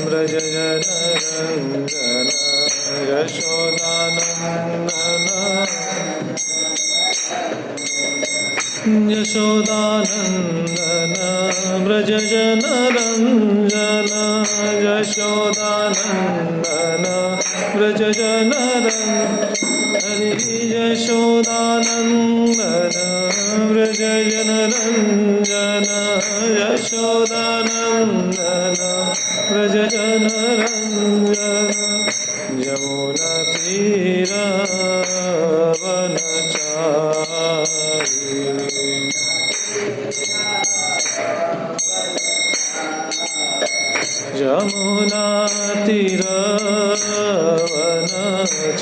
व्रज जनरञ्जन यशोदानन्दन यशोदानन्दन व्रज जनरञ्जन यशोदानन्दन व्रज जनरञ्जन हरि यशोदानन्दन व्रज जनरञ्जन यशोदानन्दन व्रज जनरञ्जन यमुनातीरवनचारि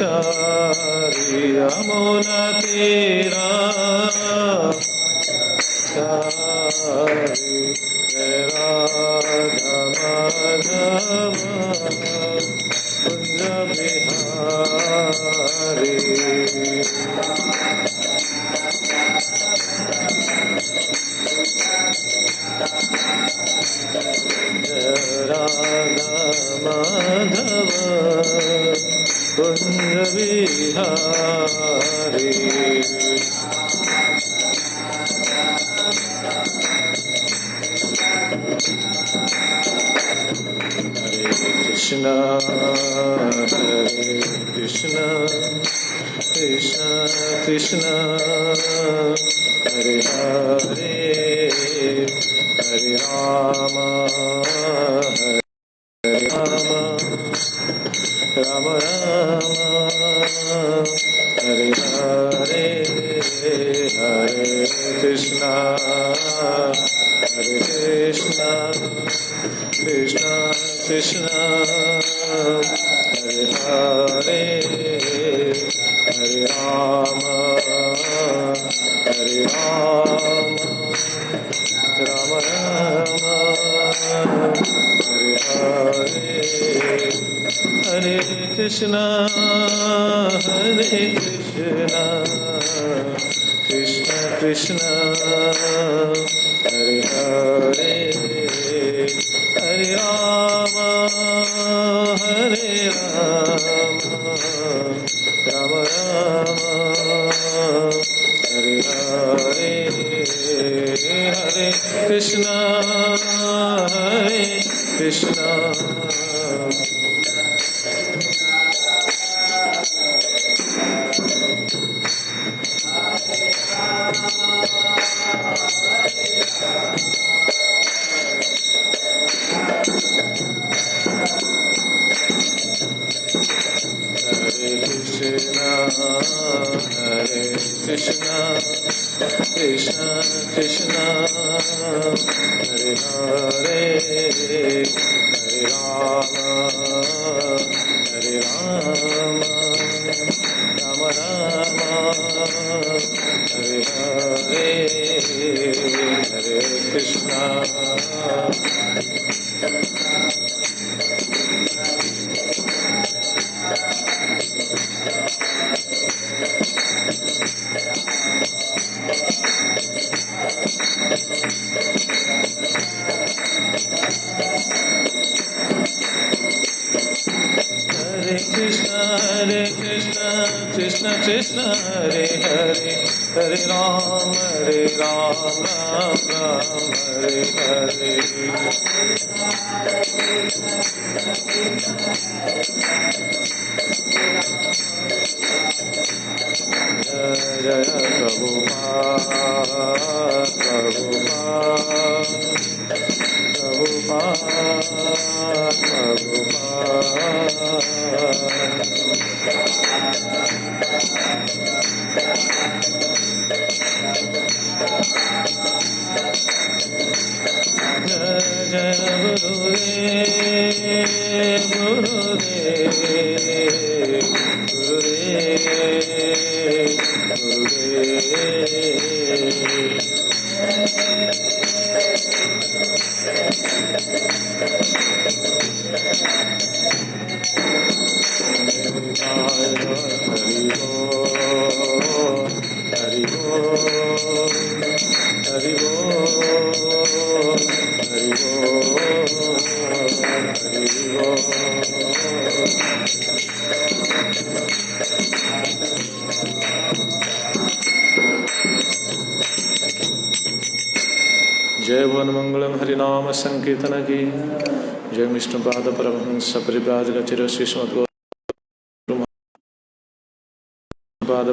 यमुनातीरवनचारि यमुनातीरवनचारि जय राधा माधव कुंज बिहारी जय Radha Madhav Kunj Bihari Krishna Krishna Krishna Hare Hare Hare Rama Hare Rama Rama Rama Hare Hare Hare Krishna Hare Krishna Krishna Krishna Hare Hare Hare Rama Hare Rama Rama Rama Hare Hare Hare Krishna Hare Krishna Krishna Krishna Hare Hare Hare Rama Hare Rama Rama Rama Hare Hare Hare Krishna Hare Krishna Krishna Krishna Krishna Hare Hare Hare Rama Hare Rama Rama Rama Hare Hare Hare Krishna Krishna Krishna Hare Hare Hare Ram Ram Ram Hare Hare Jaya Prabhupada Hare जय भुवन मंगलम हरिनाम संकीर्तन की जय विष्णुपाद परमहंस परिव्राजक चिर श्रीमद्गौरपाद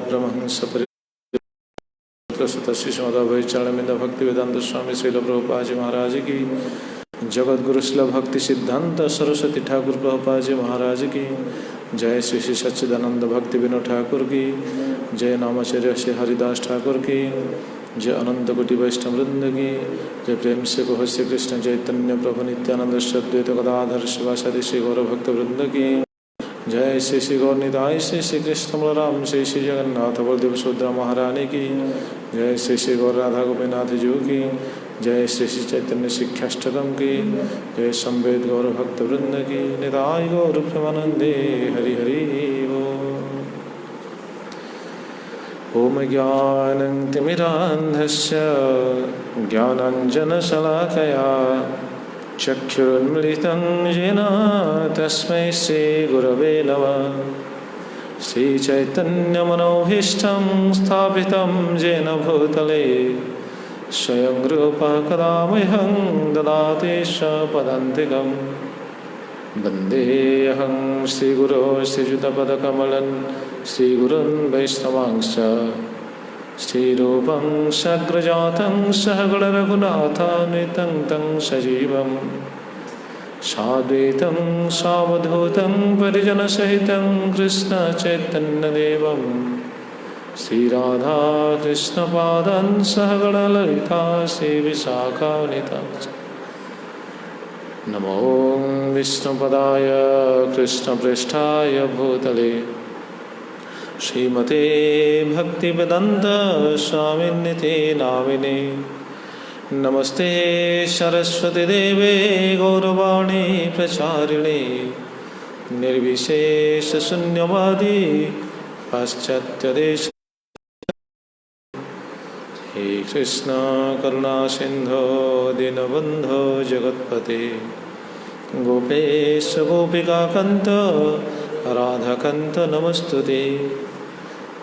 परमहंस प्रसुत श्रीमद्भय चरणमिंद भक्ति वेदांत स्वामी श्रील प्रभुपाद जी महाराज की जगत गुरु शिल भक्ति सिद्धांत सरस्वती ठाकुर प्रभुपाद जी महाराज की जय श्री श्री सच्चिदानंद भक्ति विनोद ठाकुर की जय नामाचार्य श्री हरिदास ठाकुर की जय अनंत कोटि वैष्णव वृंद की जय प्रेम से कहो श्री कृष्ण चैतन्य प्रभु नित्यानंद श्रद्वैत गदाधर शिवासादि श्री गौर भक्त वृंद की जय श्री श्री गौरनिताय श्री श्री कृष्ण बलराम श्री श्री जगन्नाथ बलदेव सुभद्रा महारानी की जय श्री श्री गौर राधा गोपीनाथ जी की जय श्री श्री चैतन्य शिक्षाष्टकम की जय संवेद गौर भक्त वृंद की निताय गौर प्रेमानंदे हरि हरि ओम ज्ञानतिमिरान्धस्य ज्ञानाञ्जनशलाकया चक्षुरुन्मिलितं येन तस्मै श्रीगुरवे नमः श्रीचैतन्यमनोभीष्टं स्थापितं येन भूतले स्वयं रूपः कदा मह्यं ददाति स्वपदान्तिकम् वन्देऽहं श्रीगुरो श्रीयुतपदकमलं श्रीगुरुन् वैष्णवांश्च श्रीरूपं सग्रजातं सहगणरघुनाथान्वितं तं सजीवं साद्वैतं सावधूतं परिजनसहितं कृष्णचैतन्यदेवं श्रीराधाकृष्णपादान् सहगणललिता श्रीविशाखान्वितां नमो विष्णुपदाय कृष्णप्रेष्ठाय भूतले श्रीमते भक्तिवेदान्त स्वामिन्निति नामिने नमस्ते सरस्वती देवे गौरवाणी प्रचारिणे निर्विशेषशून्यवादी पाश्चात्यदेश हे कृष्ण करुणा सिंधो दीनबंधो जगत्पते गोपेश गोपिकाकंत राधाकंत नमस्तुते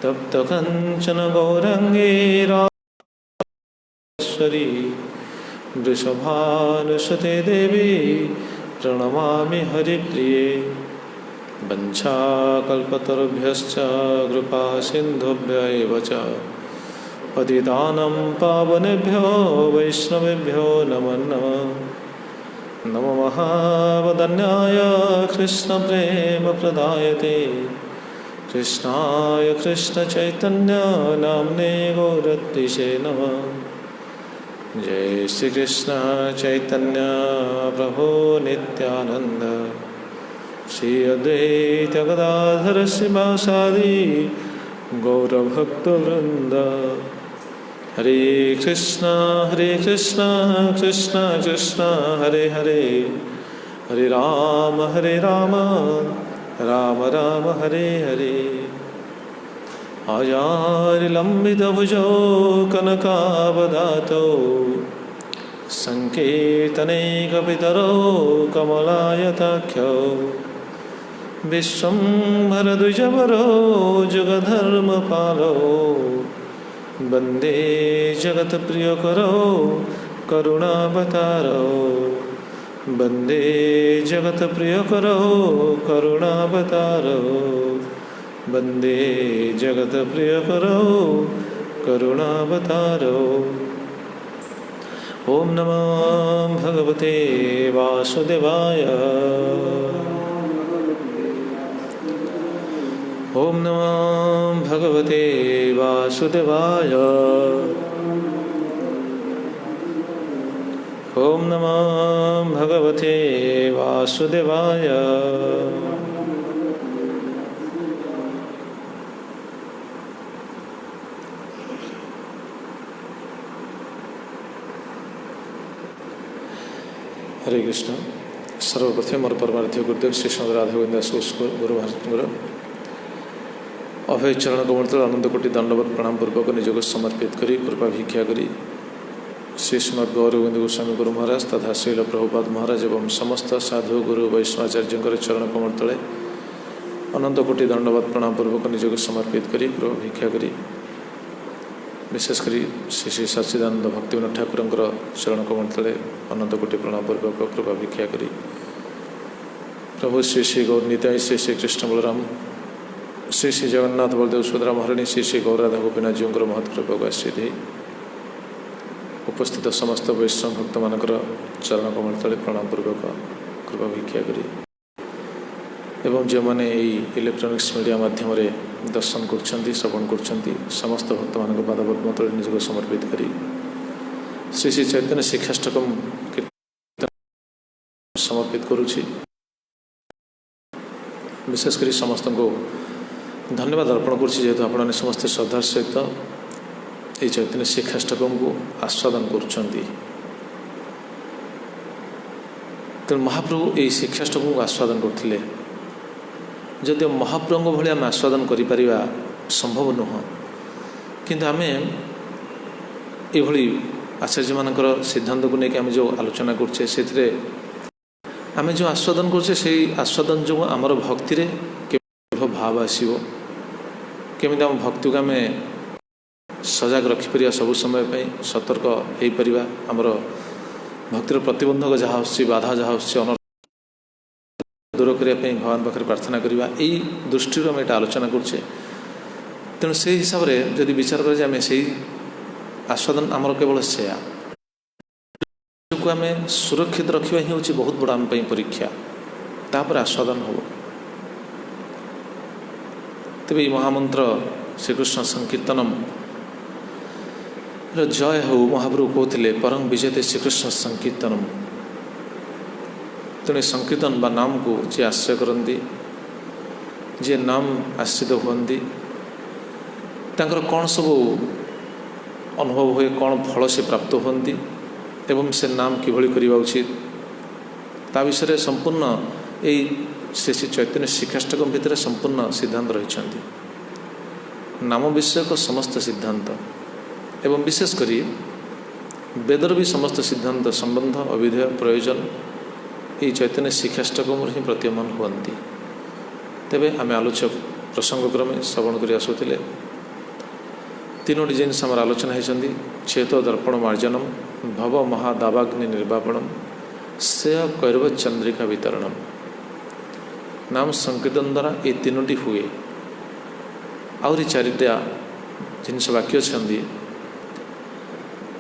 तप्त कंचन गौरंगे राजेश्वरी वृषभानुसुते देवी प्रणमामि हरिप्रिये वंशाकल्पतरुभ्यश्च कृपा सिन्धुभ्य एव च पतितानं पावनेभ्यो वैष्णवेभ्यो नमो नमः नमो महावदन्याय कृष्णप्रेमप्रदायते कृष्णाय कृष्णचैतन्य नाम्ने गौरत्रिषे नमः जय श्री कृष्ण चैतन्य प्रभु नित्यानंद श्री अद्वैत गदाधर श्रीवासादि गौरभक्तवृंद हरे कृष्ण कृष्ण कृष्ण हरे हरे हरे राम राम राम हरे हरे आजारिलम्बितभुजौ कनकावदातौ सङ्केतनैकपितरौ कमलायताख्यौ विश्वम्भरद्विजवरौ जुगधर्मपालौ वन्दे जगत्प्रियकरौ करुणावतारौ वन्दे जगत्प्रियकरौ करुणावतारौ वन्दे जगत्प्रियकरौ करुणावतारौ ॐ नमो भगवते वासुदेवाय ॐ नमो भगवते वासुदेवाय ॐ नमो भगवते वासुदेवाय हरे कृष्ण। सर्वप्रथम और परमार्थी गुरुदेव श्री श्रीमद राधा गोविंद दास गुरु महाराज अभय चरण कमल तल आनंद कोटि दंडवत प्रणाम पूर्वक निजक समर्पित करी कृपा भिक्षा करी श्री श्रीमद गौर गोविंद गोस्वामी गुरु महाराज तथा श्रील प्रभुपाद महाराज एवं समस्त साधु गुरु वैष्णवाचार्य चरण कमल तले अनंत कोटि दंडवत प्रणाम पूर्वक निजक समर्पित करी गृह भिक्षा करी विशेषकर श्री श्री सच्चिदानंद भक्तिविनोद ठाकुर शरण कमल तले अनंत कोटि प्रणाम पूर्वक कृपा भिक्षा करी प्रभु श्री श्री गौर निताई श्री श्री कृष्ण बलराम श्री श्री जगन्नाथ बलदेव सुभद्रा महारानी श्री श्री गौराधा गोपीनाथ जीवर महत्व आश्रित उपस्थित समस्त वैष्णव भक्त मानकर चरण कमल तले प्रणाम पूर्वक कृपा भिक्षा करी एवं जो मैंने इलेक्ट्रोनिक्स मीडिया माध्यम दर्शन कर श्रवण कर समस्त भक्त मान पादपद्म तले निजक समर्पित करी श्री श्री चैतन्य शिक्षाष्टकम समर्पित करुछि। विशेषकर समस्त को धन्यवाद अर्पण करेतु आपने समस्ते श्रद्धार सहित ये चैतन्य शिक्षाष्टकम को आस्वादन कर महाप्रभु ये शिक्षाष्टकम को आस्वादन करते जदि महाप्रभु भाई आम आस्वादन कर संभव नुह किंतु आम ये आचार्य मानकर सिद्धांत को लेकिन आम जो आलोचना करछे से आम जो आस्वादन करछे से आस्वादन जो आमर भक्ति रे भाव आसो केमी आम भक्ति को आम सजग रखिपर सब समय पे सतर्क हो पार आमर भक्तिर प्रतिबंधक जहाँ बाधा जहाँ अन दूर करने भगवान पाखे प्रार्थना करवा यही दृष्टि आम यहाँ आलोचना करुचे तेणु से हिसाब से जदि विचार करें से आस्वादन आमर केवल से आम सुरक्षित रखा ही हूँ बहुत बड़ा आम परीक्षा तापर आस्वादन हो तेज महामंत्र श्रीकृष्ण संकीर्तनम जय हो महाप्रभु कहते परम विजयते श्रीकृष्ण संकीर्तनम तेणु संकीर्तन बा नाम को जी आश्रय करती जी नाम आश्रित हुए कौन सब अनुभव हुए कौन फल से प्राप्त होती एवं से नाम किभଳି करवा उचित ता विषय संपूर्ण यही श्री श्री चैतन्य शिक्षाष्टकम भितर संपूर्ण सिद्धांत रही नाम विषयक समस्त सिद्धांत एवं विशेषकर वेदर भी समस्त सिद्धांत संबंध अविधेय प्रयोजन ये चैतन्य शिक्षाष्टकम ही प्रतीयमान हुए तेबे आम आलोचक प्रसंग क्रमे श्रवण कर आसुले तीनोटी जिनस आम आलोचना होती चेतो दर्पण मार्जनम भव महादावाग्नि निर्वापणम श्रेय कैरव चंद्रिका वितरणम नाम संकीर्तन द्वारा ये तीनोटी हुए आहरी चारिटा जिनस वाक्य अच्छी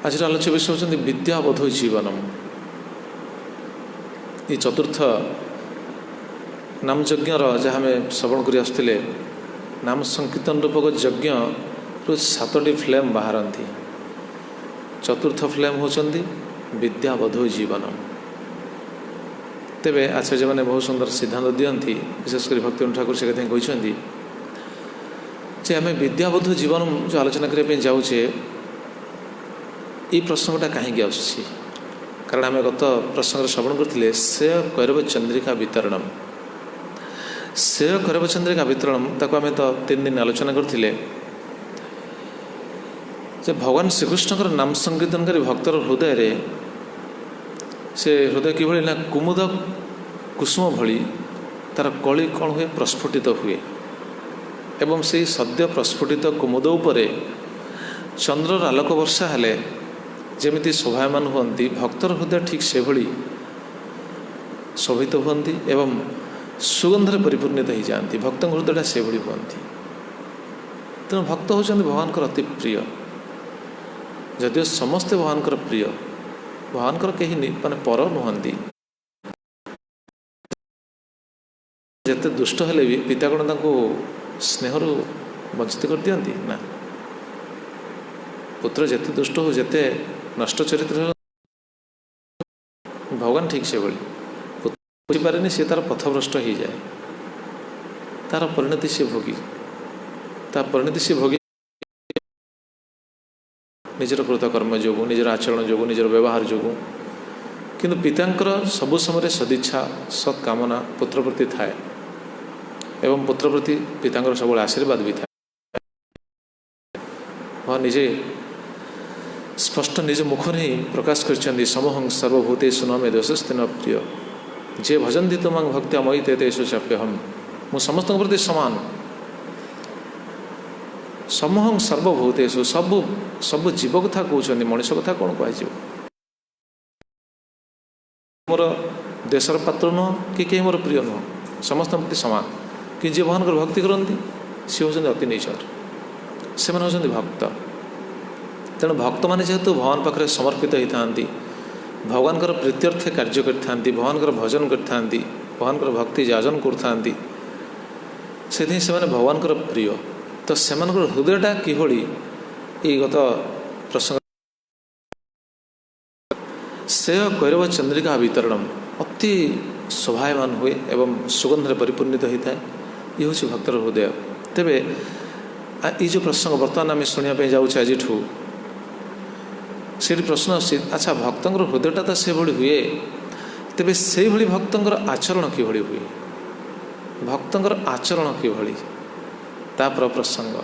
आज आलोच्य विषय होती विद्यावधो जीवनम ये चतुर्थ नाम यज्ञ जहाँ आम श्रवण कर आसुले नाम संकीर्तन रूपक यज्ञ रु 7टी फ्लेम बाहरती चतुर्थ फ्लेम होती विद्यावधो जीवनम तेबे आचार्य मैंने बहुत सुंदर सिद्धांत दियंती विशेषकर भक्तिविनोद ठाकुर से कथा कहते जे आम विद्यावधो जीवन जो आलोचना करने जाऊे ये प्रसंगटा कहीं आसूँ कारण आम गत प्रसंग श्रवण करते श्रेय कैरव चंद्रिका वितरणम श्रेय कैरव चंद्रिका वितरणम ताको आम तो 3 दिन आलोचना करते भगवान श्रीकृष्ण नाम संकीर्तनकारी भक्तर हृदय रे से हृदय किभଳି ना कुमुद कुसुम भली तार कली कौन हुए प्रस्फुटित हुए एवं से सद्य प्रस्फुटित कुमुद उपरे चंद्रर आलोक वर्षा हेले जमिति शोभायमान हुअन्ति भक्तर हृदय ठीक से भली शोभित हुअन्ति एवं सुगंधरे परिपूर्णित हो जाती भक्त हृदयटा से भली हुअन्ति तेणु भक्त होचंदी भगवान अति प्रिय जदिव समस्ते भगवान प्रिय भगवान कहीं माने पर नुहंती जिते दुष्ट हेले भी पिता कौन स्नेह वंचित कर दियंती ना पुत्र जिते दुष्ट हो जिते नष्ट चरित्र भगवान ठीक से भली पुत्र पारे सी तार पथभ्रष्ट हो जाए तार परिणति से भोगी तार परिणति से भोगी निजर कृतकर्म जो निजर आचरण जो निजर व्यवहार जो किंतु पितांकर सबु समय सदिच्छा सत्कामना पुत्र प्रति थाए एवं पुत्र प्रति पितांकर सब आशीर्वाद भी थाए वह निजे स्पष्ट निज मुखर ही प्रकाश कर समहं सर्वभूतेषु न मे दोषस्ति न प्रिय जे भजन्ति तमां भक्त्या मयि ते तेषु चाप्यहम् मु समस्त प्रति समान समहं सर्वभूतेषु सबु सब जीव कथा कहते मनीष कथा कौन कह मोर देशर पात्र नुह कि मोर प्रिय नुह समस्त प्रति समान कि जी भगवान भक्ति करती सी होती अति नेचर से होती भक्त तेणु भक्त मैंने जेहेतु भगवान पाखे समर्पित होता भगवान प्रीत्यर्थे कार्य करते भगवान भजन करते भगवान भक्ति जाजन करते से भगवान प्रिय तो से हृदयटा किभली ये गत प्रसंग से कैरव चंद्रिका वितरणम अति शोभायमान हुए एवं सुगंध परिपूर्णित होता है ये हूँ भक्तर हृदय तेरे ये जो प्रसंग बर्तमान आम शुणापी जाऊँ आज से प्रश्न अच्छा भक्तर हृदयटा तो से भली हुए तेरे से भली भक्तर आचरण किभली हुए भक्तर आचरण किभली तापर प्रसंग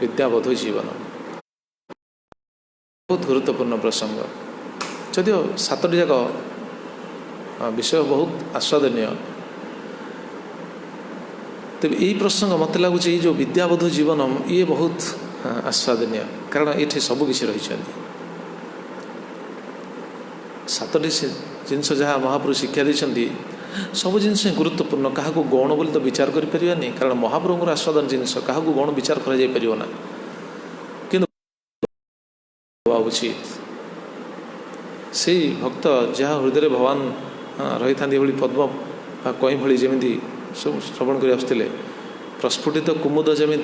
विद्यावधू जीवन बहुत गुरुत्वपूर्ण प्रसंग जदिव 7टी जाक विषय बहुत आस्वादनीय तेज यही प्रसंग मत लगुच जो विद्यावधू जीवन ये बहुत आस्वादनीय कारण ये सबकिछ रही 7टी जिनस जहाँ महाप्रभु शिक्षा देते सब जिनस गुरुत्वपूर्ण क्या गौण बोली तो विचार करें कारण महाप्रभुर आस्वादन जिनस क्या गौण विचार करना कि उचित से भक्त जहाँ हृदय भगवान रही था पद्म कई भली जमी सब श्रवण कर आसुले प्रस्फुटित कुमुद जमी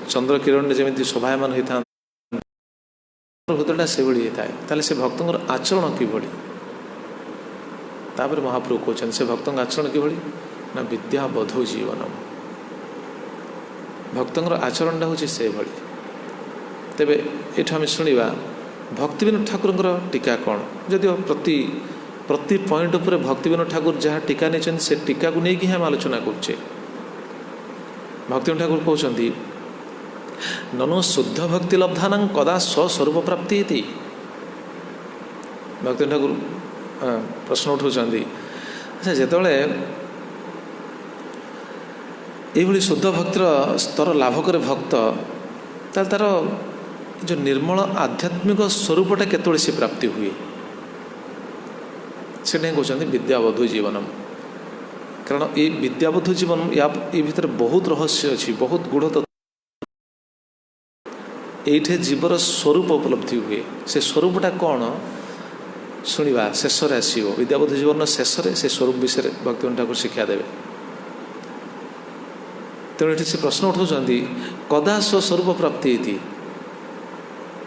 चंद्र किरण जमी शोभायमान होता हृदयटा से भाई होता है से भक्तर आचरण किभली तापर महाप्रभु कहते से भक्त आचरण किभली ना विद्यावधू जीवन भक्तर आचरणटा हूँ से भली तेरे ये आम शुणा भक्तिविनोद ठाकुर टीका कौन जदिव प्रति प्रति पॉइंट उपर भक्तिविनोद ठाकुर जहाँ टीका नहीं से टीका को लेकिन हम आलोचना करुचे भक्तिविनोद ठाकुर कहते ननु शुद्ध भक्ति लब्धान कदा स्वस्वरूप प्राप्ति भक्तिविनोद ठाकुर प्रश्न उठाऊँ अच्छा जिते ये शुद्ध भक्तिर स्तर लाभ करे भक्त तार जो निर्मल आध्यात्मिक स्वरूपटा केतों से प्राप्ति हुए से कहते विद्यावधू जीवनम कारण ये विद्यावधू जीवन या भीतर बहुत रहस्य अच्छी बहुत गूढ़ ये जीवर स्वरूप उपलब्धि हुए से स्वरूपटा कौन शुणा शेष आसो विद्यावधू जीवन शेष से स्वरूप विषय भक्तिविनोद ठाकुर शिक्षा देवे तेणु ये से प्रश्न उठाऊँ कदा स्वस्वरूप प्राप्ति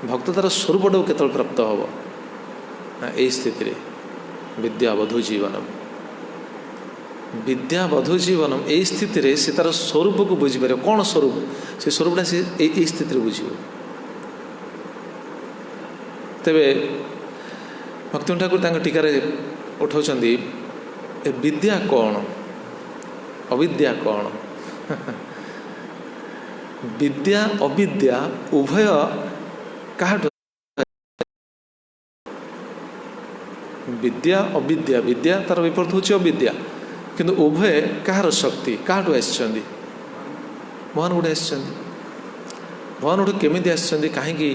भक्त तार स्वरूपटा केतल प्राप्त हम यही स्थिति विद्यावधू जीवनम विद्यावधू जीवनम यही स्थिति से तार स्वरूप को बुझीपर कौन स्वरूप से स्वरूपटा से यही स्थिति बुझे तेरे भक्तिविनोद ठाकुर टीकार उठाऊँ विद्या कौन अविद्या कौन विद्या अविद्या उभय क्या विद्या अविद्या विद्या तार विपरीत हूँ अविद्या किंतु उभय कहार शक्ति क्या भगवान गुड़े भगवान गुड़े केमी आसि कहीं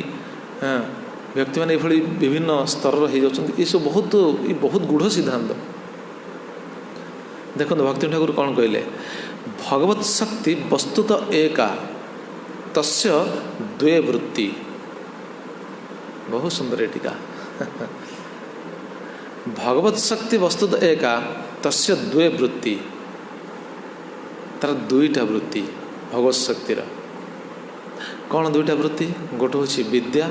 व्यक्ति मैंने ये विभिन्न स्तर हो जाती ये बहुत गूढ़ सिद्धांत देखो भक्ति ठाकुर कौन कहले भगवत शक्ति वस्तुत एका तस्य द्वे वृत्ति बहुत सुंदर टीका भगवत शक्ति वस्तुत एका तस्य द्वे वृत्ति तार दुईटा वृत्ति भगवत शक्तिर कौन दुईटा वृत्ति गोटे हूँ विद्या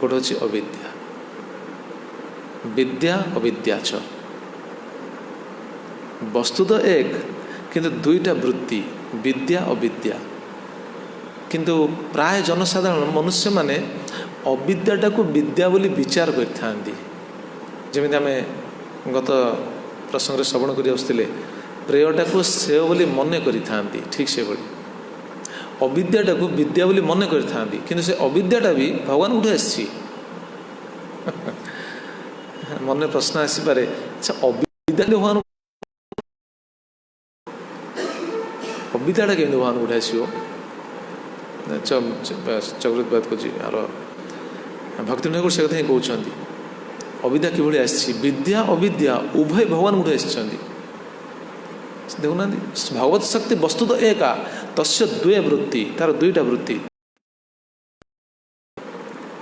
गोटे हूँ अविद्या विद्या अविद्या च वस्तुत एक किंतु दुईटा वृत्ति विद्या अविद्या किंतु प्राय जनसाधारण मनुष्य माने अविद्याटा को विद्या बोली विचार करते जमी आम गत प्रसंग श्रवण कर प्रेयटा को से बोली मन करी ठीक से भाई अविद्याटा को विद्या बोली मन करी किंतु से अविद्याटा भी भगवान उठे आसी मन प्रश्न आसीपे अच्छा अविद्या भगवान अविद्याटा केमी भगवान उठे आसो चक्रवर्ती बात कर भक्ति ठाकुर से कथा कहते अविद्या किभली आसी विद्या अविद्या उभय भगवान उठे आसी देखुना भगवत शक्ति वस्तु तो एका तस्य द्वे वृत्ति तार दुईटा वृत्ति।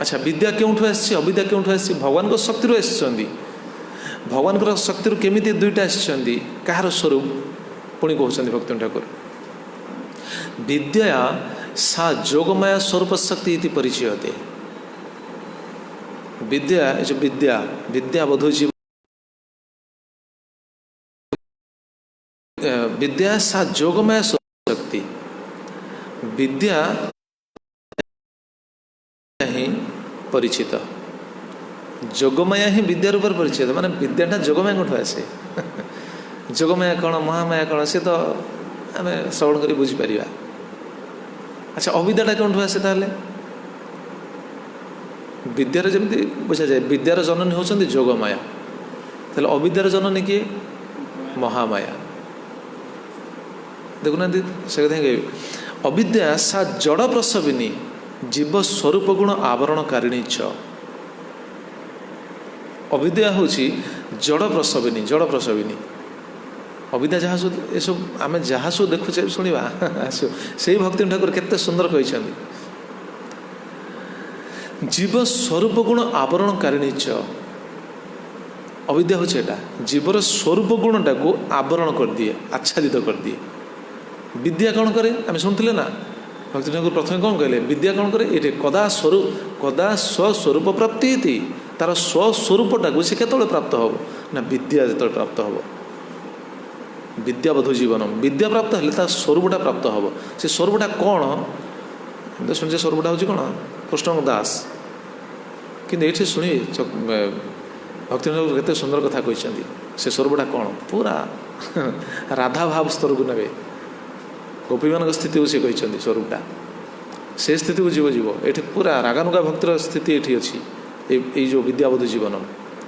अच्छा विद्या क्योंठु आसी अविद्या क्योंठु आसी भगवान को शक्ति आसी भगवान को शक्ति केमी दुईटा आसी कहार स्वरूप पुणी कहते भक्ति ठाकुर विद्या सा जोगमाया स्वरूप शक्ति इति परिचयते। विद्या जो विद्या विद्या बोध विद्या सा जोगमाया स्वरूप शक्ति विद्या ही परिचित जोगमाया ही विद्या रूप परिचित माने विद्याटा जोगमाया कोठु आसे जोगमाया कौन महामाया कौन सी तो आम श्रवण कर बुझीपर। अच्छा अविद्याटा कौन आसे ताले विद्यार जमी बुझा जाए विद्यार जननी होती जोगमाया ताले अविद्यार जननी किए महामाया। देखुना से कथा कह अविद्या सा जड़ प्रसविनी जीव स्वरूप गुण आवरणकारिणी च अविद्या हूँ जड़ प्रसविनी अविद्या जहाँ सब ये सब आम जहाँ सब देखुचे शुणा आसो से भक्ति ठाकुर केते सुंदर कहते जीव स्वरूप गुण आवरणकारिणी च अविद्या हूँ जीवर स्वरूप गुणटा को आवरण कर दिए आच्छादित कर दिए। विद्या कौन करे आम शुणुले ना भक्ति ठाकुर प्रथम कौन कहले विद्या कौन करे ये कदा स्वस्वरूप प्राप्ति तार स्वस्वरूपटा को सी केतବେଳେ प्राप्त हो ना विद्या जो प्राप्त हो विद्याबोध जीवन विद्या प्राप्त है तार स्वरूपटा प्राप्त हो से स्वरूपटा कौन शुणे स्वरूपटा हूँ कौन कृष्ण दास कि ये शुणी भक्ति ठाकुर केते सुंदर कथा कहते से स्वरूपटा कौन पूरा राधा भाव स्तर को ने गोपी मान स्थिति को सी कहते स्वरूपटा से स्थिति को जीव जीव ये पूरा रागानुगा भक्तिर स्थिति ये अच्छी ये जो विद्याबोध जीवन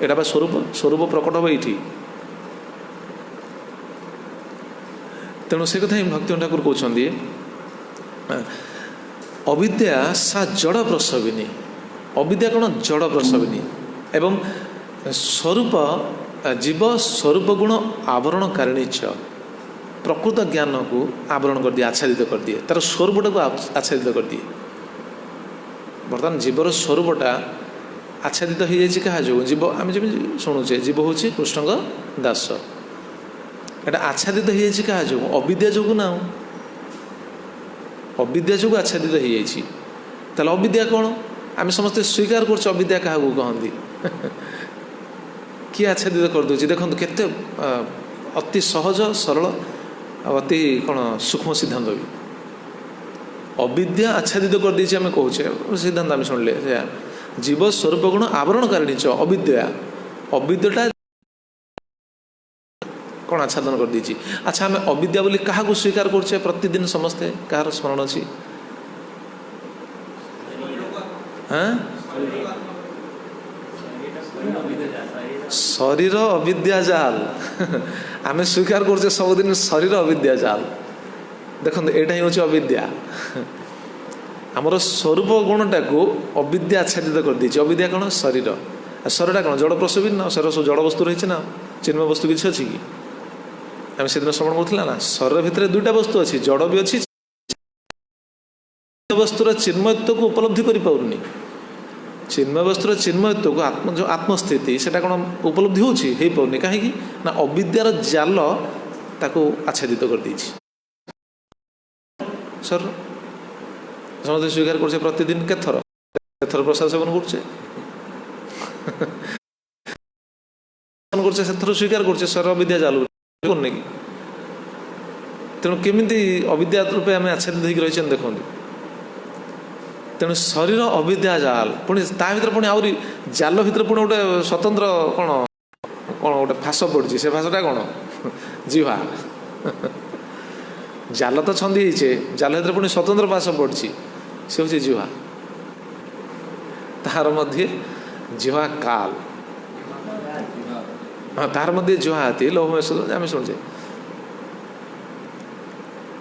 एटा स्वरूप प्रकट हो ये तेणु से कथा भक्ति ठाकुर कहते अविद्या सा जड़ प्रसविनी अविद्या कौन जड़ प्रसविनी एवं स्वरूप जीव स्वरूप गुण आवरणकारिणी च प्रकृत ज्ञान को आवरण कर दिए आच्छादित कर दिए तार स्वरूपटा को आच्छादित कर दिए। बर्तमान जीवर स्वरूपटा आच्छादित हो जाए क्या जो जीव आम जमी शुणुचे जीव हूँ कृष्ण दास एटा आच्छादित हो जाए क्या जो अविद्या जो ना अविद्या जो आच्छादित हो जाए अविद्या कौन आम समस्ते स्वीकार कर अविद्या क्या कहती किए आच्छादित कर दूसरी देखो केते अति सहज सरल अति कौन सूक्ष्म सिद्धांत भी अविद्या आच्छादित कर दी आम कहे सिद्धांत आम शुणिले जीव स्वरूप गुण आवरणकारिणी च अविद्या अविद्याटा कौन आच्छादन कर दी। अच्छा आम अविद्या बोली क्या स्वीकार करछे प्रतिदिन समस्ते कहार स्मरण अच्छी शरीर अविद्या जाल आम स्वीकार करछे सबुदिन शरीर अविद्या जाल देखो यहाँ हूँ अविद्या आमर स्वरूप गुणटा को अविद्या आच्छादित कर दी अविद्या कौन शरीर शरीरटा कौन जड़ प्रसवी ना शरीर सब जड़ वस्तु रही ना चिन्मय वस्तु किसी अच्छी कि आम से दिन श्रवण करूला ना शरीर भितर दुईटा वस्तु अच्छी जड़ भी अच्छी वस्तुर चिन्मयत्व को उपलब्धि कर पारुनी चिन्मय वस्तुर चिन्मयत्व को आत्म जो आत्मस्थिति से कौन उपलब्धि हो पारनी कहीं ना अविद्यार जाल ताको आच्छादित कर दी सर समझते स्वीकार कर प्रतिदिन केथर प्रसाद सेवन कर स्वीकार कर सर अविद्या जाल कि तेणु केमी अविद्या रूपे आम आच्छादित होकर रही देखो तेणु शरीर अविद्या जाल पुणी ता भर पुणी आहरी जाल भर पुणी गोटे स्वतंत्र कौन कौन गोटे फास पड़ी से फासटा कौन जीवा जाल तो छंदी जाल भर पुणी स्वतंत्र फास पड़ी से हूँ जीवा तार मध्य जीवा काल हाँ तार मध्य जुहा हाथी लौह आम शुणुचे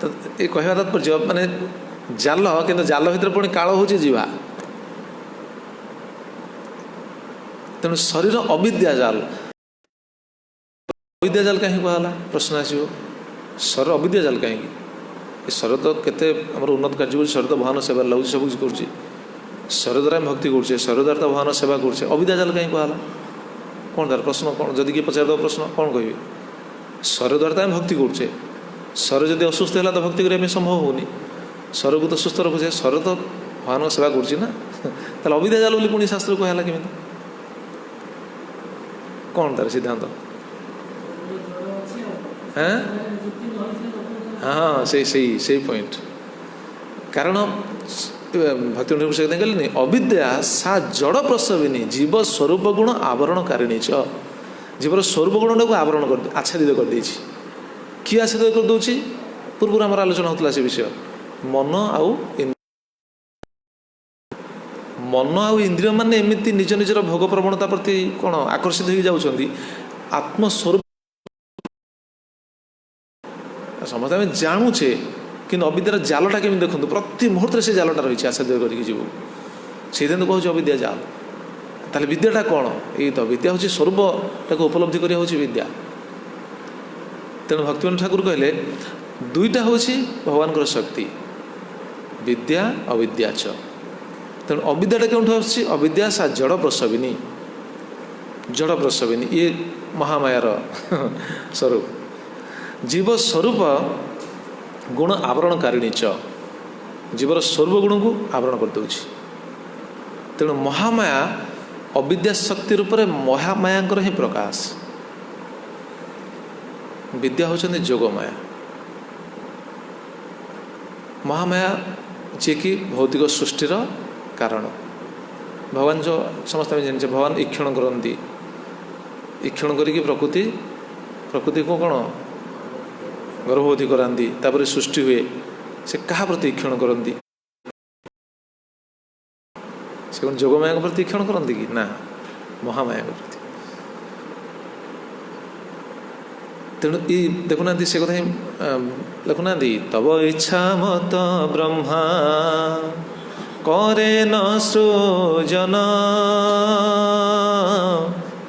तो ये कहवा तात्पर्य माने जाल कि जाल भितर पुणी काल हूँ जीवा तेणु शरीर अविद्या जाल अविद्या जाल कहीं कहला प्रश्न आसो शरीर अविद्या जाल कहीं शरीर तो केते आम उन्नत कार्य शरीर तो भगवान सेवा लगुच सब कुछ कर शरीर द्वारा भक्ति करुचे शरीर द्वारा तो भगवान सेवा करुचे अविद्या जाल कहीं कहला कौन तार प्रश्न कौन जदि किए पचार दो प्रश्न कौन कहे शरीर द्वारा तो आम भक्ति करुचे शरीर जब असुस्थ है तो भक्ति करने संभव होनी शरीर को तो सुस्थ रखुचे शरीर तो भगवान सेवा करुचे ना ताल अविद्या जाल बोली पुणी शास्त्र कहला केमी कौन तार सिद्धांत हाँ हाँ से पॉइंट कारण भक्ति कहले अविद्या सा जड़ प्रसविनी जीव स्वरूप गुण आवरणकारिणी च जीवर स्वरूप गुण को आवरण कर आच्छादित कर देछि किए आच्छादित कर दउछि पूर्व आम आलोचना होता से विषय मन आउ मन आउ इंद्रिय माने एमती निज निजर भोग प्रवणता प्रति कौन आकर्षित हो जाउछंदी आत्मस्वरूप समस्त आम जानूचे कि अविद्यार जालटा केमी देखते प्रति मुहूर्त से जालटा रही आच्छादित करके जीव से तो कहूँ अविद्या जाल ताले विद्याटा कौन ये तो विद्या हूँ स्वरूप उपलब्धि करा हूँ विद्या तेणु भक्तिमान ठाकुर कहले दुईटा हूँ भगवान शक्ति विद्या अविद्या च तेणु अविद्याटा क्यों आस अविद्या सा जड़ प्रसविनी ये महामायार स्वरूप जीव स्वरूप गुण आवरणकारिणी च जीवर स्वरूप गुण को आवरण कर दउछि तेणु महामाया अविद्या शक्ति रूप में महामायांकर ही प्रकाश विद्या होचंदी जोगमाया महामाया जे कि भौतिक सृष्टिर कारण भगवान जो समस्त जाने भगवान ईक्षण करती ईक्षण करी प्रकृति को कौन गर्भवती कराती तापर सृष्टि हुए से क्या प्रति ईक्षण करती से कौन जोगमाया प्रति ईक्षण करती कि ना महामाया प्रति तेणु ये देखुना से कथा लिखुना तब इच्छा मत ब्रह्मा करे न सृजन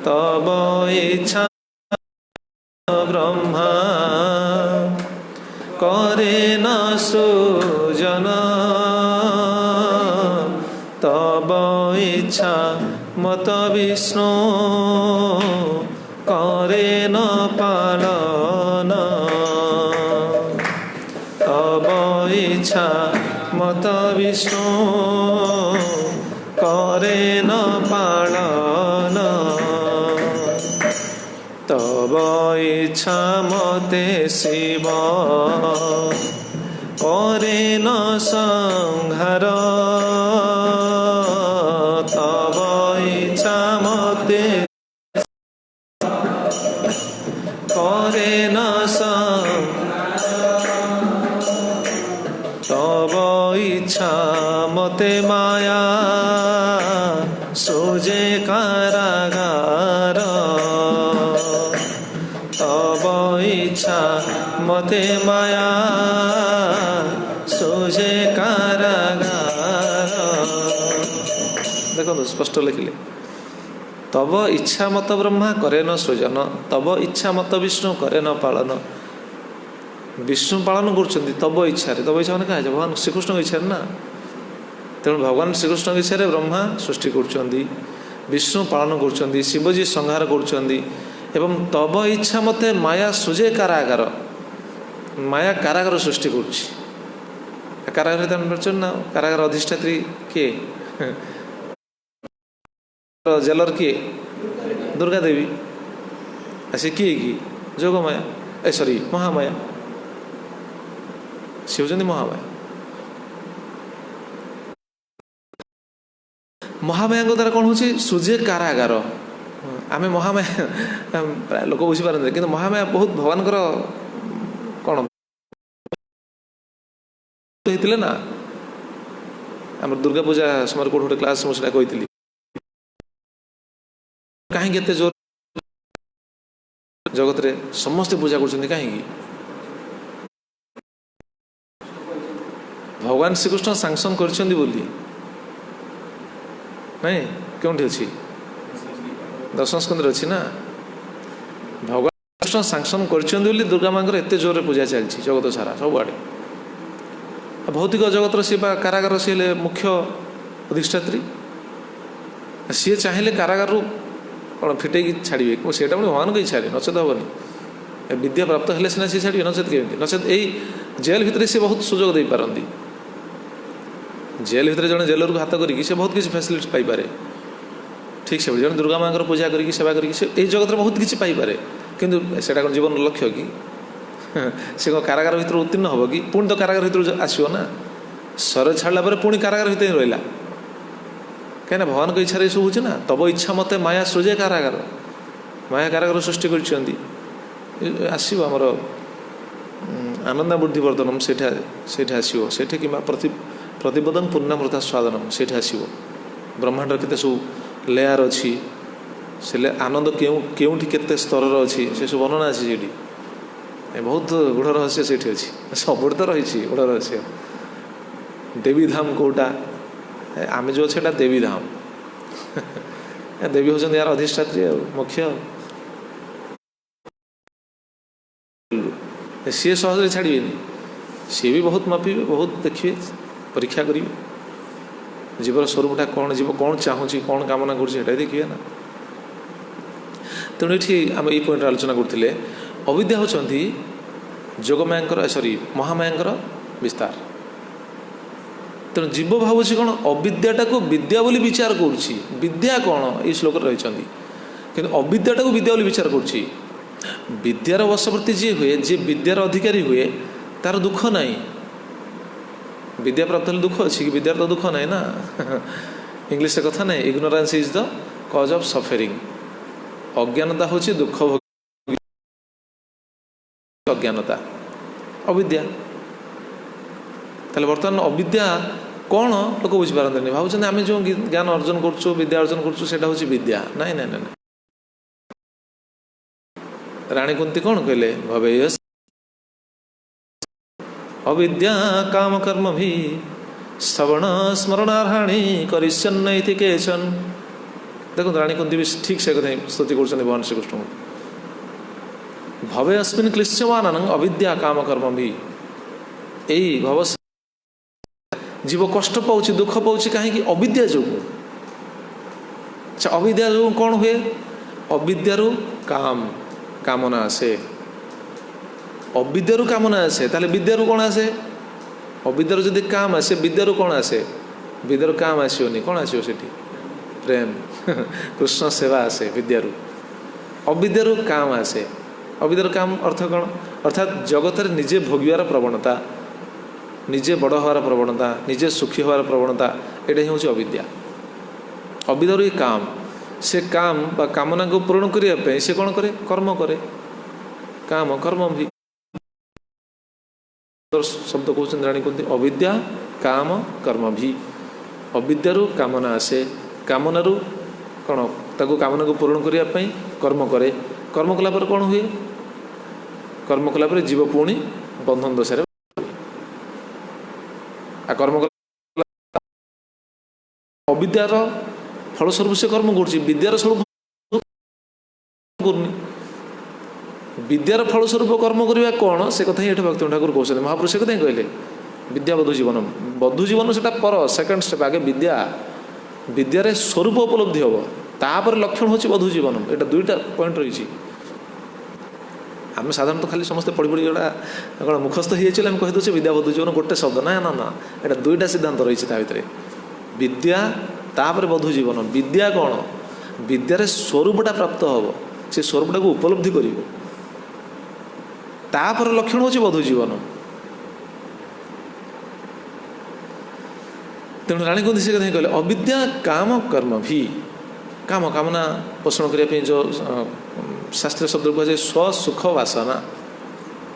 तब इच्छा ब्रह्मा करे न सृजन तब इच्छा मत विष्णु करे न पालन तब इच्छा मत विष्णु करे न पालन तब इच्छा मते शिव करे न संहार तब इच्छा मते करे न तब इच्छा मते माया सोजे कारागार तब इच्छा मते माया सोजे कारागार देखो स्पष्ट लिखिले तब इच्छा मत ब्रह्मा करे न सृजन तब इच्छा मत विष्णु करे न पालन विष्णु पालन कर तब इच्छा तब इच्छा मैंने कहा भगवान श्रीकृष्ण इच्छा ना तेणु भगवान श्रीकृष्ण इच्छा ब्रह्मा सृष्टि कर विष्णु पालन कर शिवजी संहार कर तब इच्छा मते माया सुजे कारागार माया कारागार सृष्टि कर कारागार ना कारागार अधिष्ठात्री किए जेलर किए दुर्गा देवी आसे किए कि जोगमाया सॉरी महामाया सी होती महामाया महामाया द्वारा कौन हो सूर्य कारागार आम महामाया प्राय लोक बुझीपारते कि महामाया बहुत भगवान कौन होते ना आम दुर्गा पूजा समय कौट गोटे क्लास मुझे कही कहीं जोर जगत रे समस्ते पूजा कर कहीं भगवान श्रीकृष्ण सांसन करछन्ती बोली नहीं क्योंठी अच्छी दर्शन स्कंदर अच्छी ना भगवान कृष्ण सांसन करछन्ती बोली दुर्गा माँ एते जोर पूजा चलती जगत सारा सबुआड़े भौतिक जगतर सी कारागार सी मुख्य अधिष्ठात्री सी चाहिए कारागार कौन फिटेक छाड़े से भगवान को इच्छा नचेत हेनी विद्या प्राप्त हेले सीना सी छाड़े नचेत केमी नचेत यही जेल भितर सी बहुत सुजोग दे पारती जेल भितर जड़े जेलर को हाथ करी से बहुत किसी फैसिलिटी पाइपे ठीक से जड़े दुर्गा माँ पूजा करी सेवा करी जगत में बहुत किसी पाइपे किंतु सेटा कौन जीवन लक्ष्य कि से कौन कारागार भितर उत्तीर्ण हम कि पुणी तो कारागार भितर आसो ना सर छाड़ा पर पुणी कारागार भितर रहा कहीं भगवान को इच्छा सब हो तब इच्छा मत माया सृजे कारागार माया कारागार सृष्टि कर आसो आमर आनंदा बुद्धिवर्धनम से आसो से कि प्रतिपदम पूर्णामृता स्वादनम से आसो ब्रह्मांड के सब लेयार अच्छी से आनंद केउठी केते स्तर अच्छी से सब वर्णना अच्छी से बहुत गुढ़ रहस्य से अच्छी सब तो रही गुढ़ रहस्य देवी धाम कोटा आम जो अच्छे देवी धाम देवी होती यार अधिष्ठात्री मुख्य सी सहज छाड़े सी भी बहुत मापिबे बहुत देखिए परीक्षा करेंगे जीवर स्वरूपटा कौन जीव कौन चाहूँगी कौन कामना कर देखिए ना तेणु ये आम ये पॉइंट आलोचना करते अविद्या होती जोगमाया सॉरी महामाया विस्तार तेणु जीव भावुँ कौन अविद्याटा को विद्या बोली विचार करुच्ची विद्या कौन ये श्लोक रही कि अविद्याटा को विद्या बोली विचार करुच्ची विद्यार वशवर्ती जी हुए जी विद्यार अधिकारी हुए तार दुख नहीं विद्या प्राप्त हेल्ले दुख अच्छी कि विद्यार तो दुख नहीं ना इंग्लिश कथा नहीं इग्नोरेंस इज द कज ऑफ सफरिंग अज्ञानता हूँ दुख अज्ञानता अविद्या ताले बर्तमान अविद्या कौन लोक बुझीपारती भावुँ आम जो ज्ञान अर्जन करुँ विद्या अर्जन करुँ विद्या नाई नाई नाई राणी कुंती कौन कहले भवेय अविद्या काम कर्म भी श्रवण स्मरणार्हाणी करिष्यन्न इति केचन देखो राणी कुंती भी ठीक से कथा स्तुति कर भगवान श्रीकृष्ण भवे अस्मिन् क्लिश्यमान अविद्या काम कर्म भी यही भव जीव कष्ट पाँच दुख पाँच कहीं अविद्या जो अच्छा अविद्या जो कौन हुए अविद्यारू काम कामना आसे अविद्यारू कामना आसे ताले विद्यारू कौन आसे अविद्यारू जदि काम आसे विद्यारू कौन आसे विद्यारू काम आसोनी कौन आसो सेठी प्रेम कृष्ण सेवा आसे विद्यारू अविद्यारू काम आसे अविद्यारू काम अर्थ कौन अर्थात जगत निजे भोगार प्रवणता निजे बड़ हवार प्रवणता निजे सुखी हवार प्रवणता यहाँ हूँ अविद्या अविद्यारू ये काम से काम बा कामना को पूरण करने से कौन करे कर्म करे काम कर्म भी शब्द कहते राणी कहते अविद्या काम कर्म भी अविद्यारू कामना आसे कामनारू कौन ताको कामना को पूरण करने कर्म करे कर्म कला कौन हुए कर्म कला जीव पुणी बंधन दशा कर्म अविद्यार फलस्वरूप से कर्म कर विद्यार स्वरूप करनी विद्यार फलस्वरूप कर्म करवा कौन से कथा ही भक्ति ठाकुर कहते महापुरुष से कथा कहले विद्या बधु जीवन बधु जीवन से पर सेकेंड स्टेप आगे विद्या विद्यार स्वरूप उपलब्धि हम तापर लक्षण हूँ बधु जीवन यहाँ दुईटा पॉइंट रही आम साधारणतः खाली समस्ते पढ़ी पढ़ी जोड़ा कौन मुखस्थ हो आम कहीदे विद्या बधु जीवन गोटे शब्द ना ना ना यहाँ दुईटा सिद्धांत रही भितर विद्या तापर बधु जीवन विद्या कौन विद्यार स्वरूपटा प्राप्त हम से स्वरूपटा को उपलब्धि कर तापर लक्षण हूँ बधु जीवन तेणु राणी कुंती से कथा कहले अविद्या काम कर्म भी काम कामना पोषण करने जो शास्त्रीय शब्द कहुए स्वसुख वासना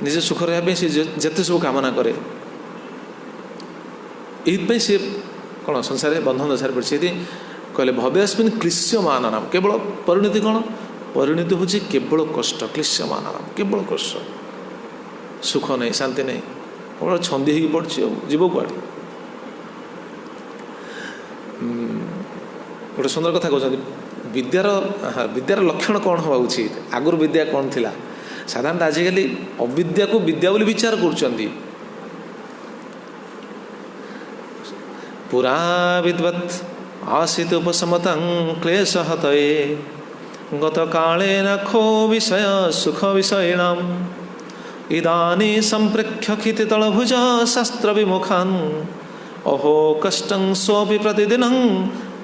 निजे सुख रहा से जिते सब कामना करे ये सी कौन संसार बंधन दशार पड़े कहले भव्यस्मिन् क्लिश्यमान नाम केवल परिणति कौन परिणति हूँ केवल कष्ट क्लिश्यमान नाम केवल कष्ट सुख नहीं शांति नहीं केवल छंदी हो पड़ी जीव कुआड़े गोटे सुंदर कथा कहते विद्यार लक्षण कौन हवा उचित आगुरी विद्या कौन थिला साधारणतः आजिकल अविद्या को विद्या बोली विचार कर पुरा विद्वत् आसीत उपशमतं क्लेश हतये गत काले नखो विषय सुख विषयिणाम् इदानी संप्रेक्ष्य क्षितितलभुज शास्त्र विमुखान् अहो कष्टं सोऽपि प्रतिदिनं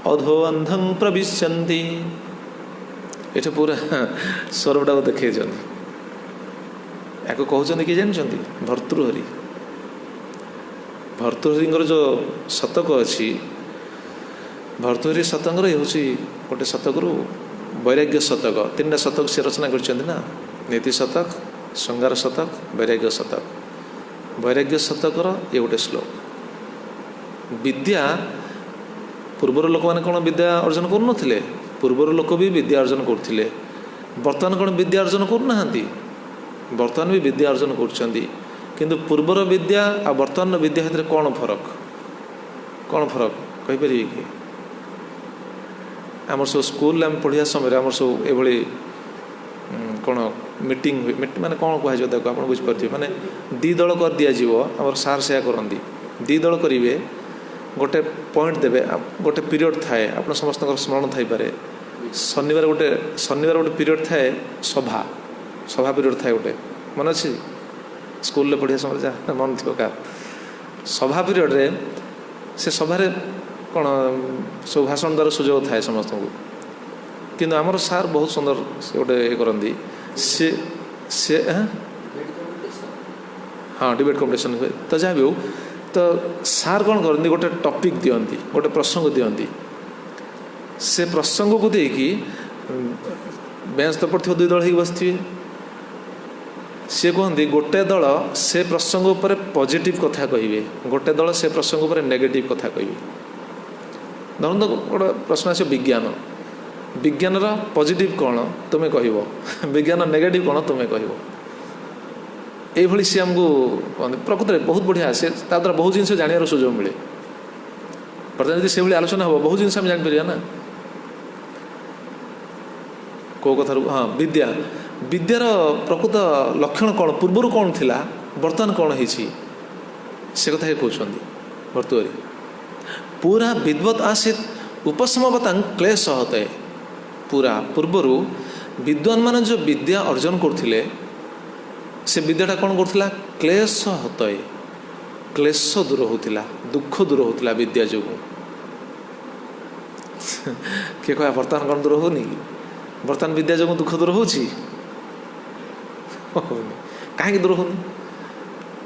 अधो अंधं प्रविशन्ति। ये पूरा स्वरूपटा देखी या कहते कि जानते भर्तृहरि भर्तृहरिंगर जो शतक अच्छी भर्तृहरि शतकर ये गोटे शतकरू वैराग्य शतक 3टा शतक से रचना कर नीति शतक श्रृंगार शतक वैराग्य शतकर ये गोटे श्लोक विद्या पूर्वर लोक मैंने कौन विद्या अर्जन करुले पूर्वर लोक भी विद्या अर्जन करते बर्तमान कौन विद्या अर्जन करना बर्तमान भी विद्या अर्जन कर पूर्वर विद्या आ बर्तमान विद्या भीतर कौन फरक कहीपर कि आम सब स्कूल आम पढ़िया समय आम सब ये कौन मीटिंग हुए माने कौन कह आप बुझीपारे माने दी दल कर दिज्व आम सार से करती दी दल करेंगे गोटे पॉइंट देवे गोटे पीरियड थाए आप समस्त स्मरण थी पारे शनिवार गोटे पीरियड थाए सभा पीरियड थाए गोटे मन अच्छी स्कूल पढ़िया समय जहाँ मन थी क्या सभा पीरियड रे से सभार कौन सब भाषण द्वारा सुजोग थाए समस्त को किंतु आमर सार बहुत सुंदर से गोटे ये करती से हाँ डिबेट कॉम्पिटिशन हुए तो जहाँ भी हो तो सार कौन करती गोटे टॉपिक दियंती गोटे प्रसंग दियंती से प्रसंग को देकी बेंच तो पड़े 2 दल हो बसि सी कहते गोटे दल से प्रसंग उपर पॉजिटिव कथा कहे गोटे दल से प्रसंग उपर नेगेटिव कथा कहे धरत गोटे प्रश्न आस विज्ञान पॉजिटिव कौन तुम्हें कह विज्ञान नेगेटिव कौन तुम्हें कह ये सी आमको प्रकृत में बहुत बढ़िया से द्वारा बहुत जिन जानवर सुजोग मिले बर्तमान यदि से आलोचना हम बहुत जिन जापर ना कौ कथार हाँ विद्यार प्रकृत लक्षण कौन पूर्वर कौन थिला बर्तमान कौन है से कथा कहते भर्तृहरि पूरा विद्वत आसीत उपशमवतां क्लेश हते पूरा पूर्वर विद्वान मान जो विद्या अर्जन करथिले से विद्याटा कौन करथिला क्लेश हतये क्लेश दूर होतिला दुख दूर होतिला विद्या जो किए कह बर्तमान कौन दूर होनी बर्तमान विद्या जो दुख दूर होची कहीं दूर होनी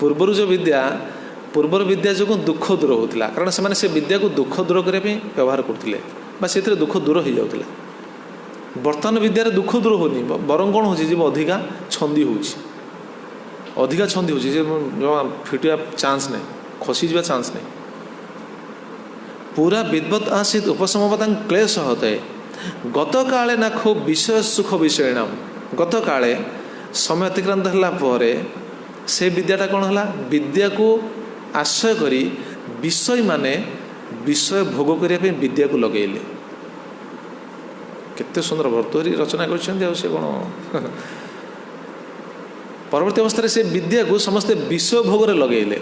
पूर्वर जो विद्या पूर्वर विद्या जो दुख दूर होता कारण से विद्या को दुख दूर करने व्यवहार करते से दुख दूर हो जाता बर्तमान विद्यार दुख दूर होनी बर कौन हो अधिका छंदी अधिका छंदी हो फिटिया चांस नहीं खसी जा चांस नहीं पूरा विद्वत आसीत उपशमवतां क्लेश हते गत काले ना खूब विषय सुख विषयणाम गत काले समय अतिक्रांत है से विद्याटा कौन है विद्या को आश्रय करी विषय माने विषय भोग करने विद्या को लगेले केते सुंदर भर्तृहरि रचना कर कौन परवर्ती अवस्था से विद्या को समस्ते विषय भोग लगेले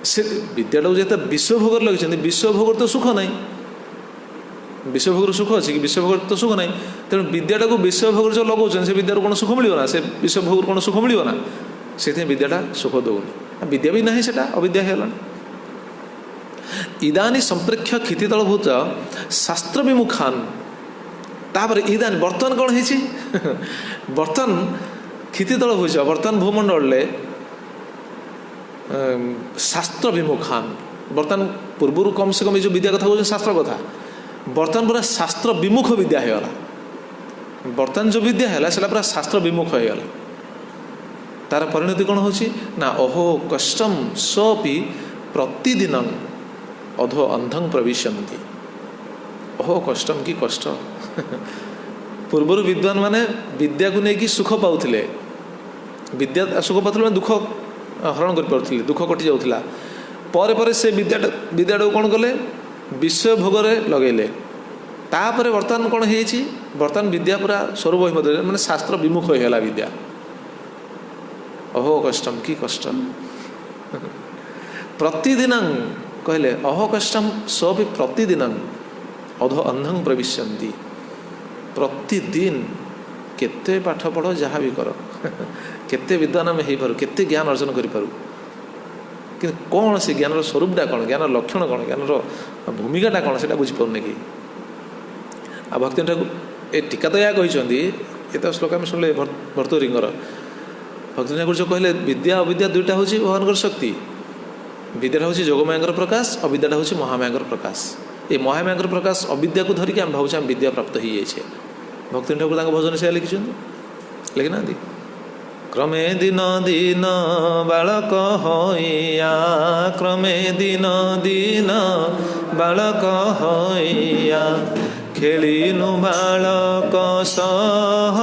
से विद्याटा जो विषय भोग लगे विषय भोग तो सुख नहीं विषय भोग सुख अच्छी कि विषय भोग तो सुख नहीं तेणु विद्याटा को विषय भोग जो लगाऊँ से विद्यार कौन सुख मिलना से विषय भोग कौन सुख मिलना से विद्याटा सुख दौनी विद्या भी नहीं सेटा अविद्या है इदानी संप्रेक्ष्य क्षितितलभूत शास्त्र विमुखान तापर इदानी बर्तमान कौन है बर्तमान क्षितितलभूत बर्तमान भूमंडल शास्त्र विमुखान बर्तमान पूर्वर कम से कम ये जो विद्या कथा कहते शास्त्र कथा बर्तमान पूरा शास्त्र विमुख विद्या होगा बर्तमान जो विद्या है पूरा शास्त्र विमुख होगा तार परिणति कौन हो ना अहो कष्टम सोपि प्रतिदिन अधो अंधं प्रविशन्ति अहो कष्टम की कष्ट पूर्वर विद्वान माने विद्या को लेकिन सुख पाउथिले विद्या सुख पाउथिले दुख हरण कर पाउथिले दुख कटि जाउथिला पर से विद्याटा कौन कले विषय भोगरे लगेले तापर वर्तमान कौन है वर्तमान विद्या पूरा स्वरूप बदल मैंने शास्त्र विमुख होगा विद्या। अहो कष्टम कि कष्ट प्रतिदिन कहले अहो कष्टम भी प्रतिदिन अधो अंधं प्रविशन्ति प्रतिदिन केते पाठ पढ़ जहाँ भी कर केते विद्वान आम हो केते ज्ञान अर्जन करूँ कि कौन से ज्ञान स्वरूपटा कौन ज्ञान लक्षण कौन ज्ञान भूमिकाटा कौन से बुझीपारे कि आ भक्ति ठाकुर ए टीका तो या कहते ये तो श्लोक आम शुणिले भर्तृहरिंगर भक्ति ठाकुर जो कहले विद्या अविद्या दुईटा हूँ भगवान शक्ति विद्याटा हूँ जोगमाया प्रकाश अविद्याटा हूँ महामाया प्रकाश ये महामाया प्रकाश अविद्या को धरिकी आम भावुँ आम विद्या प्राप्त हो जाए भक्ति ठाकुर भजन से लिखिं लिखिना क्रमे दिन दिन बालक होइया क्रमे दिन दिन बालक होइया खेलिनु बालक सह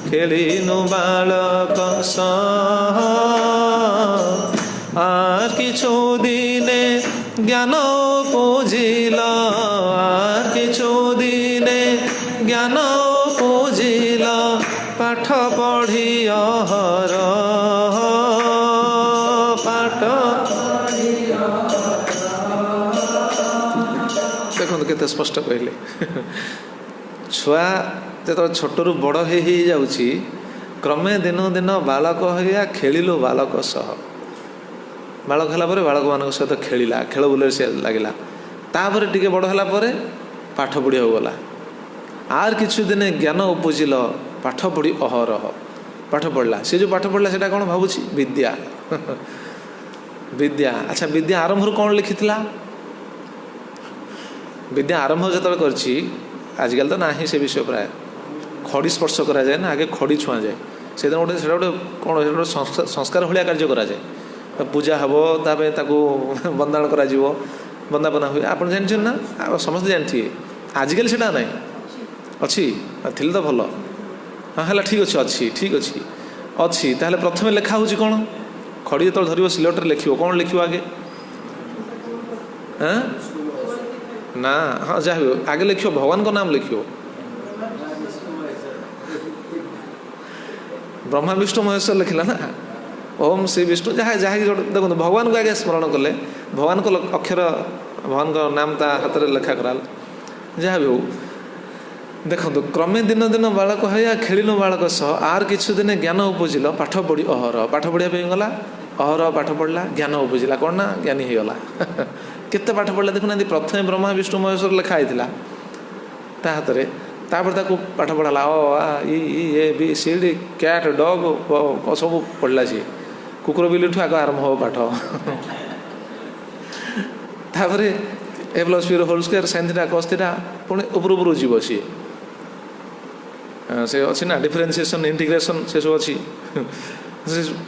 खेलिनु बालक सह आर किछु दिने ज्ञान पूजिल आर किछु दिने ज्ञान पूजिल पाठ पढ़ी अहर पाठ देखो केते स्पष्ट कहले छुआ जो छोटू बड़ हो जाऊँगी क्रमे दिन दिन बालक होया खेलिलु बालक सह बालक है बालक मान सहित खेला खेल बुले से लगिला तापर टिके बड़ है पाठ पढ़ी हो गला आर किछु दिने ज्ञान उपजिल पाठ पढ़ी अहरह पाठ पढ़ला से जो पाठ पढ़ला से कौन भावुची विद्या विद्या अच्छा विद्या आरंभ कौन लिखी विद्या आरंभ जो करछि आजकल तो ना ही से विषय प्राय खड़ी स्पर्श करा जाए ना आगे खड़ी छुआ जाए से गोटे से गोटे कौन संस्कार भाया कार्य करा जाए पूजा हम ताकू बंदाण करा बंदापना हुए आप जानते ना समस्त जानते आजिकल से ना अच्छी थी तो भल हाँ है ठीक अच्छे अच्छी ठीक अच्छी अच्छी ताहले प्रथम लेखा हूँ कौन खड़ी जो धर सिलट लिख कौन लिख आगे हाँ ना हाँ जहाँ आगे लिख भगवान को नाम लिख ब्रह्मा विष्णु महेश्वर लिखला ना ओम श्री विष्णु जहाँ जहाँ देखो भगवान को आगे स्मरण कले भगवान को अक्षर भगवान को नाम ता हाथ में लेखा कराल जहाँ भी हो देखो क्रमे दिन दिन बालक है खेलिनु बालक सह आर किछु दिन ज्ञान उपजिल पाठ पढ़ी अहर पाठ पढ़िया गला अहर पाठ पढ़ला ज्ञान उपजिला कौन ना ज्ञानी हो गला केते पाठ पढ़ला देखुना प्रथम ब्रह्मा विष्णु महेश्वर लिखा होता ता हाथ में तापर पाठ पढ़ाला A B C D cat dog सब पढ़ला सी कुकुर बिल्ली ठू आग आरंभ हो पाठ तापर A plus B whole square sine theta cos theta पुणी उपर जीव सी से अच्छी ना डिफरेन्सिएसन इंटीग्रेशन से सब अच्छी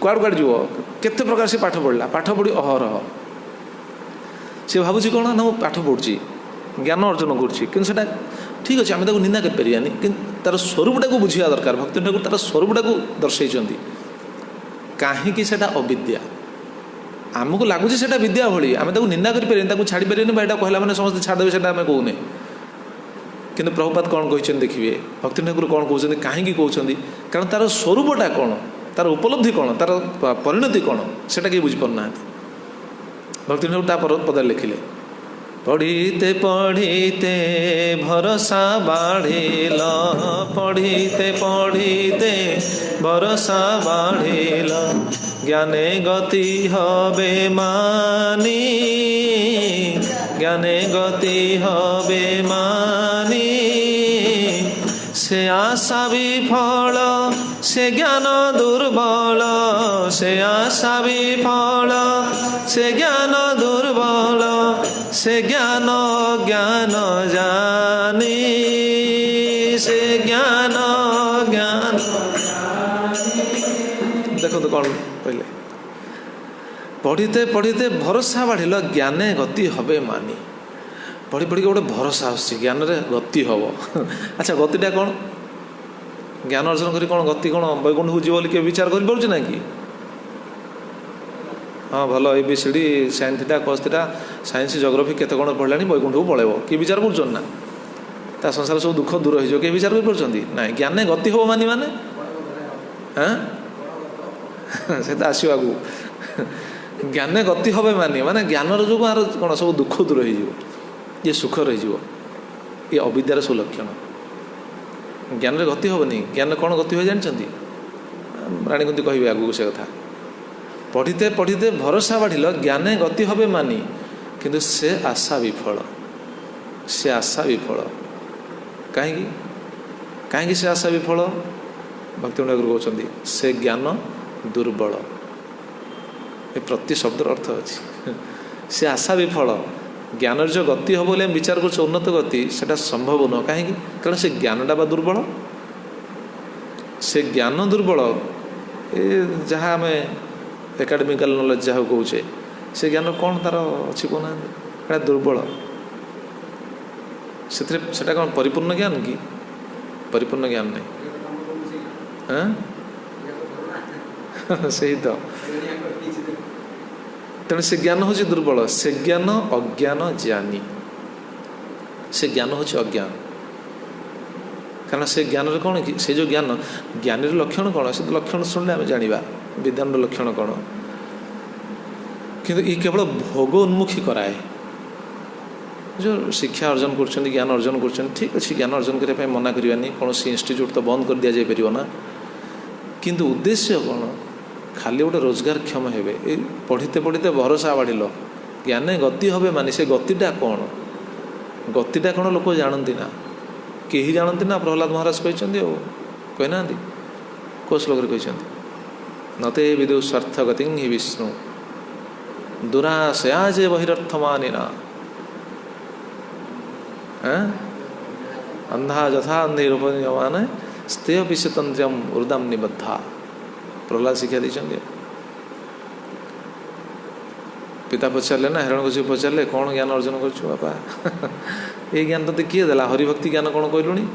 कुआड़ कुआड़ जीव केते प्रकार से पाठ पढ़ला पाठ पढ़ी अहरह सी भावुँ कौन ना पाठ पढ़ुची ज्ञान अर्जन करा ठीक अच्छे आम निंदा करें कि तार स्वरूपटा को बुझा दरकार भक्ति ठाकुर तार स्वरूपटा को दर्शे कहीं से अविद्या आमको लगुच से विद्या भली आम निंदा करें छाड़ी पारे यहाँ कहला मैंने समस्त छाड़देवे से आम कहूने कि प्रभुपाद कौन कहते देखिए भक्ति ठाकुर कौन कहते कहीं कहते कारण तार स्वरूपटा कौन तार उपलब्धि कौन तार परिणति कौन से कहीं बुझीपारना भक्ति ठाकुर तापर पद लिखिले पढ़ीते पढ़ीते भरोसा बाढ़िल पढ़ीते पढ़ीते भरोसा बाढ़िल ज्ञाने गति हबे मानी ज्ञाने गति हबे मानी से आशा विफल से ज्ञान दुर्बल से आशा विफल से ज्ञान दुर्बल से ज्ञान ज्ञान जानी से ज्ञान ज्ञान देखो तो कौन कहले पढ़ीते पढ़ीते भरोसा बाढ़िल ज्ञाने गति हबे मानी पढ़ी पढ़ी गोटे भरोसा आज्ञान गति हम अच्छा गतिटा कौन ज्ञान अर्जन करी कौन गति कौन वैकुंठ को जीव बोली विचार कर पार्छ ना कि हाँ भल ABCD sine theta cos theta science geography केते कौन पढ़ला बैकुंठ को पलैब कि विचार कर ना ता संसार सब दुख दूर हो किए विचार कर ना ज्ञान गति हम मानी माने हाँ से आसो आगू ज्ञान गति हम मानी माने ज्ञान जो आर कौन सब दुख दूर हो ये सुख रही ये अविद्यार सब लक्षण ज्ञान गति हेनी ज्ञान कौन गति हुए जानते राणीकुंती कहे आगू से कथा पढ़ीते पढ़ीते भरोसा बढ़िल ज्ञान गति हबे मानी किंतु से आशा विफल कहीं कहीं से आशा विफल भक्ति ठाकुर कहते से ज्ञान दुर्बल ये प्रति शब्दर अर्थ अच्छी से आशा विफल ज्ञान जो गति हम बोले विचार कर उन्नत गति से संभव न कहीं कारण से ज्ञानटा बा दुर्बल से ज्ञान दुर्बल ये जहाँ आम एकाडेमिकल नॉलेज जहाँ कहे से ज्ञान कौन तार अच्छी कहना दुर्बल से कौन परिपूर्ण ज्ञान कि परिपूर्ण ज्ञान नहीं हाँ से तो तेणु से ज्ञान हूँ दुर्बल से ज्ञान अज्ञान ज्ञानी से ज्ञान हूँ अज्ञान कारण से ज्ञान कौन कि से जो ज्ञान ज्ञानी लक्षण कौन से लक्षण शुणिले आम जाना विद्वान लक्षण कौन किंतु ये केवल भोग उन्मुखी कराए जो शिक्षा अर्जन कर ज्ञान अर्जन कर ठीक अच्छे ज्ञान अर्जन करने मना करवानी कौन इंस्टीट्यूट तो बंद कर दि जापर ना किंतु उद्देश्य कौन खाली गोटे रोजगार क्षम हे पढ़ीते पढ़ीते भरोसा बढ़िल ज्ञान गति हे मानी से गतिटा कौन लोक जानती ना कहीं जानती ना प्रहलाद महाराज कहते कहना कौ श्लोक कहते नते विदु स्वार्थ गति हि विष्णु दुराशयाजे बहिरर्थमानिना अंधा जथा अंधेरूपमान स्तेय पिशतंत्र्यम उर्दम निबद्धा प्रहलाद शिक्षा देते पिता पचारे ना हिरण्यकशिपु पचारे कौन ज्ञान अर्जन करूँ बापा ये ज्ञान तो किए देला हरिभक्ति ज्ञान कौन कहलुनी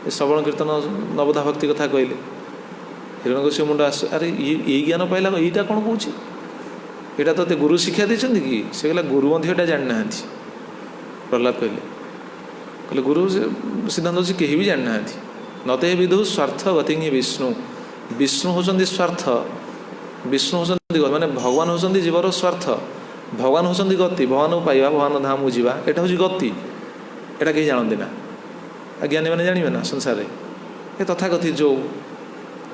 श्रवण कीर्तन नवधा भक्ति कथा कहले हिरण्यकशिपु मुंड आस अरे ये ज्ञान पाइला यहीटा कौन कौच यहाँ तो गुरु शिक्षा देते कि से कहला गुरु यहाँ जानी ना प्रहलाद कहले गुरु सिद्धांत अच्छे कहीं भी जानी ना नते विदु स्वार्थ गति विष्णु विष्णु होचंदी स्वार्थ विष्णु होचंदी माने भगवान होचंदी जीवर स्वार्थ भगवान होचंदी गति भगवान को पाइबा भगवान धाम को जीवा एटा होची गति एटा कहीं जानते ना ज्ञानी मैंने जानवे ना संसार ये तथाकथित जो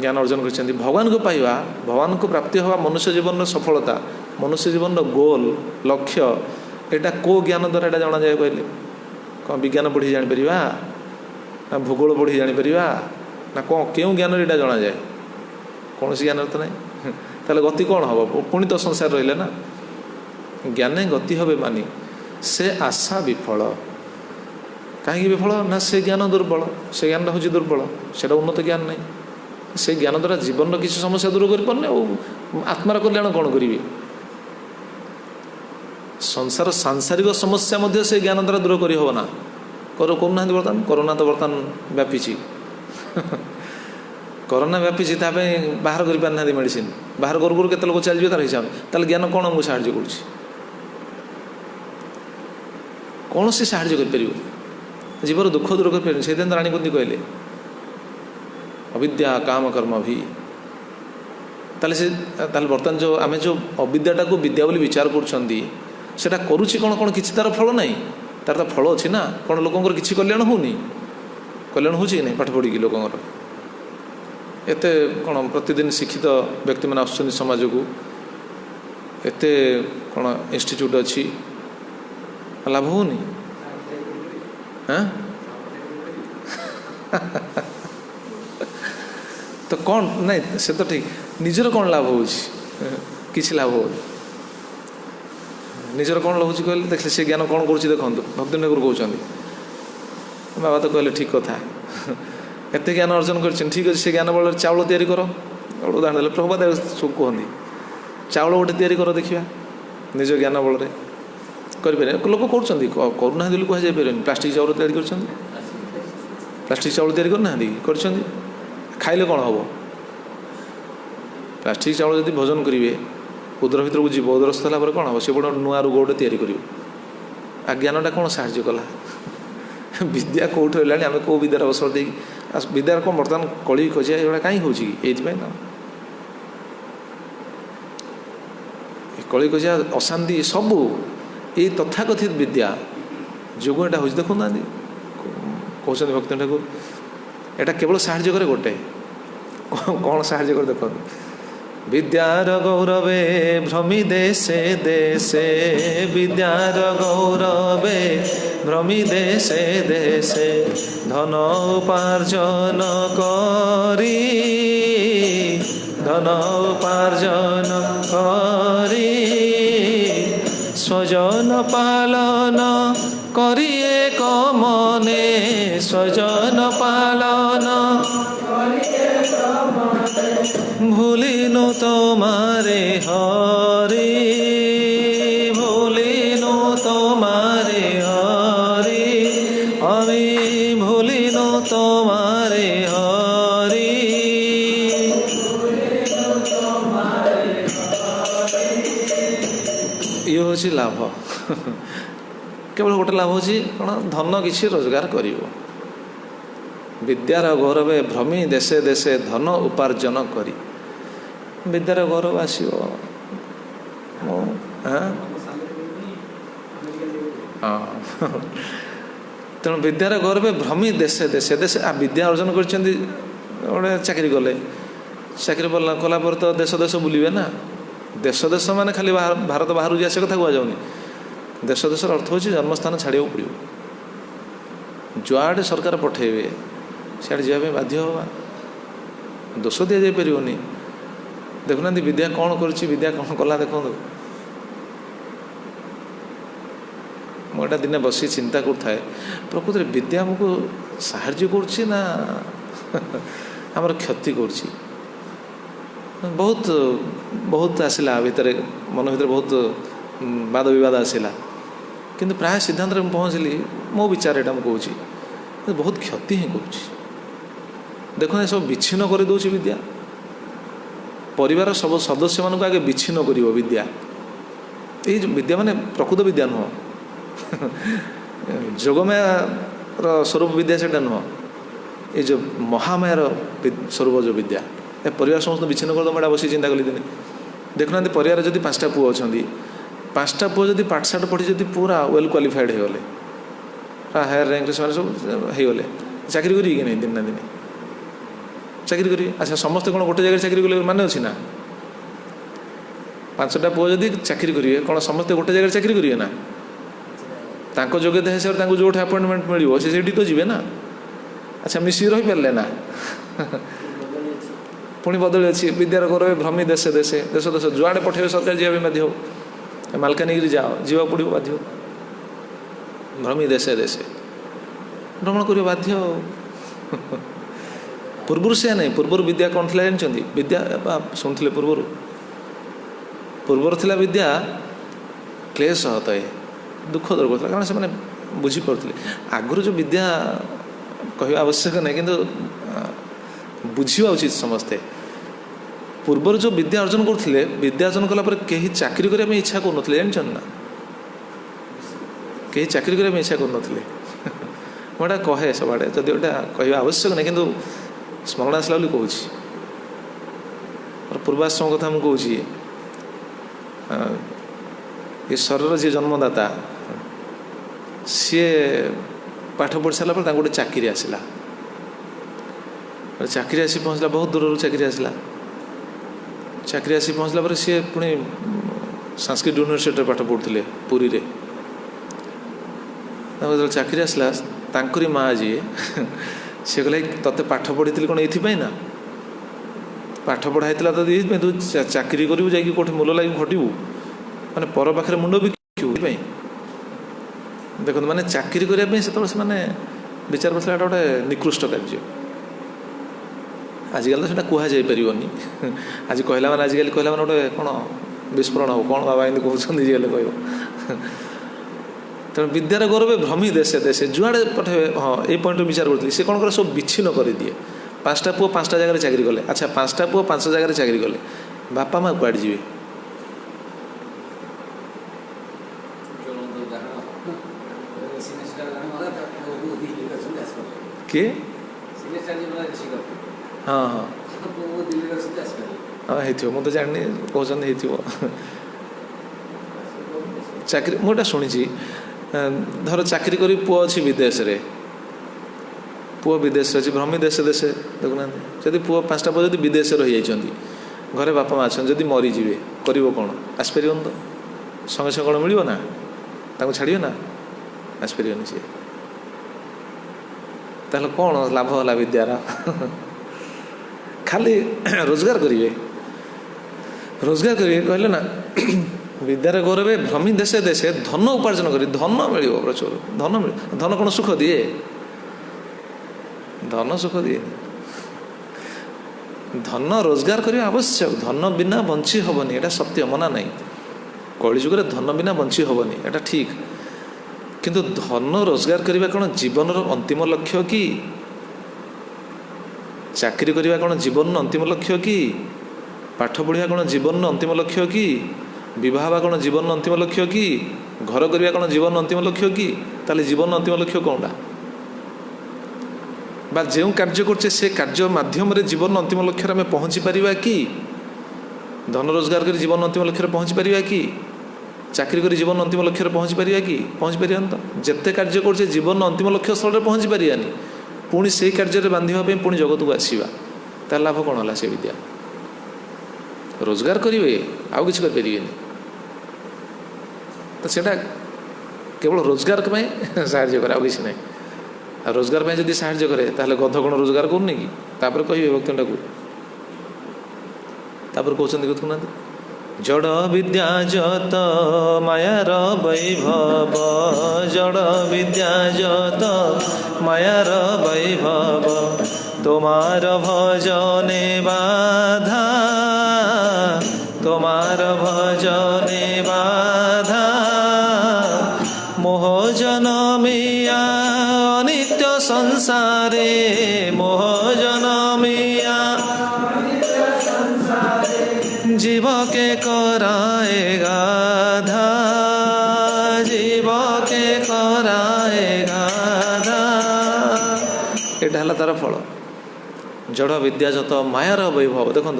ज्ञान अर्जन कर भगवान को पाइबा भगवान को प्राप्ति हवा मनुष्य जीवन सफलता मनुष्य जीवन गोल लक्ष्य एटा को ज्ञान द्वारा एटा जाना जाए कहले कौन विज्ञान पढ़ी जापर ना भूगोल पढ़ी जापर ना कौन क्यों ज्ञान यहाँ जाना जाए कौन सी ज्ञान तो नहीं ताले गति कौन हम पुणी तो संसार रही ना ज्ञान गति हे मानी से आशा विफल कहीं विफल ना से ज्ञान दुर्बल से ज्ञान हूँ दुर्बल से उन्नत ज्ञान नहीं से ज्ञान द्वारा जीवन किसी समस्या दूर कर पारे आत्मार कल्याण कौन करी संसार सांसारिक समस्या मध्य से ज्ञान द्वारा दूर कर ना करना बर्तमान कोरोना तो बर्तमान व्यापी कोरोना व्यापी बाहर कर पारना मेडिसिन बाहर करू करू के लोग चल तार हिसाब ताल ज्ञान कौन आमको साहाଯ୍य कर कौन सी साहाଯ୍य कर जीवन दुख दूर कर से राणीकुंती कहले अविद्या काम कर्म भी ताले से बर्तमान जो आम जो अविद्याटा को विद्या बोली विचार करटा करुच्ची कौन कौन किसी तार फल ना तार तो फल अच्छी ना कौन लोकंर किसी कल्याण होनी कल्याण हो पाठ पढ़ी लोकंर एत कौन प्रतिदिन शिक्षित व्यक्ति मैंने आसुच्च समाज को एत कौन इंस्टीट्यूट अच्छी लाभ होनी हाँ तो कौन नहीं से तो ठीक निजर कौन लाभ हो किसी लाभ हो निजर कौन लाभ कहले देखले से ज्ञान कौन कर देखो भक्ति ठाकुर कहते बाबा तो कहले ठीक कथा एत ज्ञान अर्जन कर ठीक अच्छे से ज्ञान बल चाउल तैयारी कर उदाहरण देते प्रभुपाद सब कहते चाउल गोटे तैयारी कर देखा निज ज्ञान बल करें लोक करना लोक कहुपर प्लास्टिक चाउल तैयारी कर प्लास्टिक चाउल तैयारी करना खाइले कौन हम प्लास्टिक चाउल यदि भोजन करेंगे उदर भर को जीव उदरस्थ होगा कौन हम सी गोटे नुआ रोग गोटे तैयारी कर ज्ञानटा कौन साहाଯ୍य कला विद्या कौट है आम कौ विद्यार अवसर दे विद्यार कौन बर्तमान कली खोजा ये कहीं हो ना कली खोजा अशांति सबू ये तथाकथित विद्या जो यहाँ हूँ देखुना कहते भक्ति ठाकुर यहाँ केवल साहाଯ୍य करे गोटे कौन साहाଯ୍य करे देख विद्यार गौरवे भ्रमी देशे देशे विद्यार गौरवे भ्रमी देशे देशे धन उपार्जन करी धन उपार्जन करी स्वजन पालन करिए कमने स्वजन पालन भूलिनु तुम्हारे हरि भूलिनु तुम्हारे हरि अमी भूलिनु तुम्हारे हरि ये हूँ लाभ केवल गोटे लाभ हो कौन धन किसी रोजगार कर विद्यार गौरव भ्रमी देशे देशे धन उपार्जन करी विद्यार गौरव आसो तेणु विद्यार गौरव भ्रमी देशे देशे देशे विद्या अर्जन कर चाकरी कले चाकरी कला तो देश देश बुलवे ना देश देश माने खाली भारत बाहर जा से कथा कहुनि देश देशर अर्थ हो जन्मस्थान छाड़िया पड़ो जुआड़े सरकार पठेबे सियाड़े जावाई बाध्य हवा दोष दि जा पारनि देखुना विद्या कौन कर विद्या कौन कला देखो मुझे दिने बस चिंता करें प्रकृत विद्या आमको साहाଯ୍य करना आमर क्षति कर बहुत बहुत आसला भितर मन भर बहुत वाद विवाद आसला किंतु प्राय सिद्धांत में पहुँचली मो विचार यहाँ मुझे कहूँ बहुत क्षति ही कर देखो सब विच्छिन्न कर दौर विद्या परिवार सब सदस्य मानक आगे विच्छिन्न कर विद्या ये विद्या माने प्रकृत विद्या नुह जोगमाया स्वरूप विद्या से नुह ये जो महामायार स्वरूप जो विद्या ए परिवार समस्त विच्छिन्न कर दो बस चिंता कली दिने देखुना परिवार जब 5टा पुओ अच्छा 5टा पुओ जब पाठशाठ पढ़ी जब पूरा वेल क्वालिफाइड हो गले हायर रैंक से सब होगले चाकरी करेंगे कि नहीं दिन ना दिन चाकरी करेंगे अच्छा समस्ते कौन गोटे जगह चाकरी कले माने अच्छी ना 5टा पुओ जब चाकरी करेंगे कौन समस्ते गोटे जगह चाकरी करेंगे ना तांको योग्यता हिसाब से जो अपॉइंटमेंट मिले से तो जी ना अच्छा मिसिक रही पारे ना पुणी बदली अच्छी विद्यार गौरव भ्रमी देशे देशे देश देश जुआड़े पठे सरकार जावाई बाध्य हो मालकानगिरी जाओ जीवा पड़ो बाध्य भ्रमी देशे देशे भ्रमण कर बाध्य पूर्वर से नहीं पूर्वर विद्या कौन थी जानते विद्या शुणुले पूर्वर थी विद्या क्लेश हत है दुख दुर्ग था कारण से बुझीपारे आगुरी जो विद्या कह आवश्यक नहीं किंतु बुझा उचित समस्ते पूर्वर जो विद्या अर्जन करते विद्या अर्जन कलापर कहीं चाकरी करने इच्छा कर जानते ना कहीं चाकरी करने इच्छा कर मुझे कहे सब आड़े जदि गोटा कह आवश्यक नहीं किंतु स्मरण आसला कहूँ पूर्वाश्रम कथा मुझे कहूँ ये शरीर जी जन्मदाता सी पाठ पढ़ी सारापर गोटे चाकरी आसला चाकरी आसी पहुँचला बहुत दूर चाकरी आसला चाकरी आसी पहुँचला पर सी पुणी संस्कृत यूनिवर्सिटी पाठ पढ़ुले पुरी रे जो चाकरी आसला तांकरी माँ जी सी कहला तते पाठ पढ़ी कौन ये ना पाठ पढ़ाई तो तू चाकरी करू जा कौट मूल लगे खटू माने पर पाखे मुंड बिकू देखो मैंने चाकरी करने से विचार कर गोटे निकृष्ट कार्य आजिकल तो सीटा कहुनी आज कहला मैंने आजिकल कहला मैंने गोटे कौन विस्फोरण हो कौन बाबा एमती कहते जी कह तेणु विद्यार गौरव भ्रमी देशे देशे जुआड़े पठे हाँ ये पॉइंट विचार करी सी कौन कर सब विच्छिन्न कर दिए 5टा पुओ 5टा जगह चाकरी कले अच्छा 5टा पुओ 5 जगह चाकरी कले बापा माँ कड़े जी किए हाँ हाँ हाँ ହେଇଥିବ ମୁଁ ତ ଜାଣିନି କହୁଛନ୍ତି ହେଇଥିବ ଚାକିରି ମୁଁ ଏଇଟା ଶୁଣିଛି ଧର ଚାକିରି କରି ପୁଅ ଅଛି ବିଦେଶରେ ପୁଅ ବିଦେଶରେ ଅଛି ଭ୍ରମି ଦେଶେ ଦେଶେ ଦେଖୁନାହାନ୍ତି ଯଦି ପୁଅ 5ଟା ପୁଅ ଯଦି ବିଦେଶରେ ରହିଯାଇଛନ୍ତି ଘରେ ବାପା ମା ଅଛନ୍ତି ଯଦି ମରିଯିବେ କରିବ କ'ଣ ଆସିପାରିବନି ତ ସଙ୍ଗେ ସଙ୍ଗେ କ'ଣ ମିଳିବ ନା ତାଙ୍କୁ ଛାଡ଼ିବେ ନା ଆସିପାରିବନି ସିଏ ତାହେଲେ କ'ଣ ଲାଭ ହେଲା ବିଦ୍ୟାର ଖାଲି ରୋଜଗାର କରିବେ କହିଲେ ନା ବିଦ୍ୟାର ଗୌରବେ ଭ୍ରମି ଦେଶେ ଦେଶେ ଧନ ଉପାର୍ଜନ କରି ଧନ ମିଳିବ ପ୍ରଚୁର ଧନ କ'ଣ ସୁଖ ଦିଏ ଧନ ସୁଖ ଦିଏନି ଧନ ରୋଜଗାର କରିବା ଆବଶ୍ୟକ ଧନ ବିନା ବଞ୍ଚି ହେବନି ଏଇଟା ସତ୍ୟ ମନା ନାହିଁ କଳିଯୁଗରେ ଧନ ବିନା ବଞ୍ଚି ହେବନି ଏଇଟା ଠିକ୍ କିନ୍ତୁ ଧନ ରୋଜଗାର କରିବା କ'ଣ ଜୀବନର ଅନ୍ତିମ ଲକ୍ଷ୍ୟ କି ଚାକିରି କରିବା କ'ଣ ଜୀବନର ଅନ୍ତିମ ଲକ୍ଷ୍ୟ କି ପାଠ ପଢ଼ିବା କ'ଣ ଜୀବନର ଅନ୍ତିମ ଲକ୍ଷ୍ୟ କି ବିବାହ ହେବା କ'ଣ ଜୀବନର ଅନ୍ତିମ ଲକ୍ଷ୍ୟ କି ଘର କରିବା କ'ଣ ଜୀବନର ଅନ୍ତିମ ଲକ୍ଷ୍ୟ କି ତାହେଲେ ଜୀବନର ଅନ୍ତିମ ଲକ୍ଷ୍ୟ କ'ଣଟା ବା ଯେଉଁ କାର୍ଯ୍ୟ କରୁଛେ ସେ କାର୍ଯ୍ୟ ମାଧ୍ୟମରେ ଜୀବନର ଅନ୍ତିମ ଲକ୍ଷ୍ୟରେ ଆମେ ପହଞ୍ଚି ପାରିବା କି ଧନ ରୋଜଗାର କରି ଜୀବନ ଅନ୍ତିମ ଲକ୍ଷ୍ୟରେ ପହଞ୍ଚି ପାରିବା କି ଚାକିରି କରି ଜୀବନ ଅନ୍ତିମ ଲକ୍ଷ୍ୟରେ ପହଞ୍ଚି ପାରିବା କି ପହଞ୍ଚି ପାରିବାନି ତ ଯେତେ କାର୍ଯ୍ୟ କରୁଛେ ଜୀବନର ଅନ୍ତିମ ଲକ୍ଷ୍ୟ ସ୍ଥଳରେ ପହଞ୍ଚି ପାରିବାନି ପୁଣି ସେଇ କାର୍ଯ୍ୟରେ ବାନ୍ଧିବା ପାଇଁ ପୁଣି ଜଗତକୁ ଆସିବା ତାର ଲାଭ କ'ଣ ହେଲା ସେ ବିଦ୍ୟା ରୋଜଗାର କରିବେ ଆଉ କିଛି କରିପାରିବେନି ତ ସେଇଟା କେବଳ ରୋଜଗାର ପାଇଁ ସାହାଯ୍ୟ କରେ ଆଉ କିଛି ନାହିଁ ଆଉ ରୋଜଗାର ପାଇଁ ଯଦି ସାହାଯ୍ୟ କରେ ତାହେଲେ ଗଧ କ'ଣ ରୋଜଗାର କରୁନି କି ତାପରେ କହିବେ ଭକ୍ତଟାକୁ ତାପରେ କହୁଛନ୍ତି ଦେଖୁନାହାନ୍ତି ଜଡ଼ ବିଦ୍ୟା ଯତ ମାୟାର ବୈଭବ ଜଡ଼ ବିଦ୍ୟା ଯତ ମାୟାର ବୈଭବ তোমার ভজনে বাধা তোমার ভজনে বাধা মোহ জনমিয়া অনিত্য সংসারে মোহ জনমিয়া জীবকে করায় গাধা জীবকে করায় গাধা এটা হল তার ফল জড় বিদ্যাযত মায়ার বৈভব দেখুন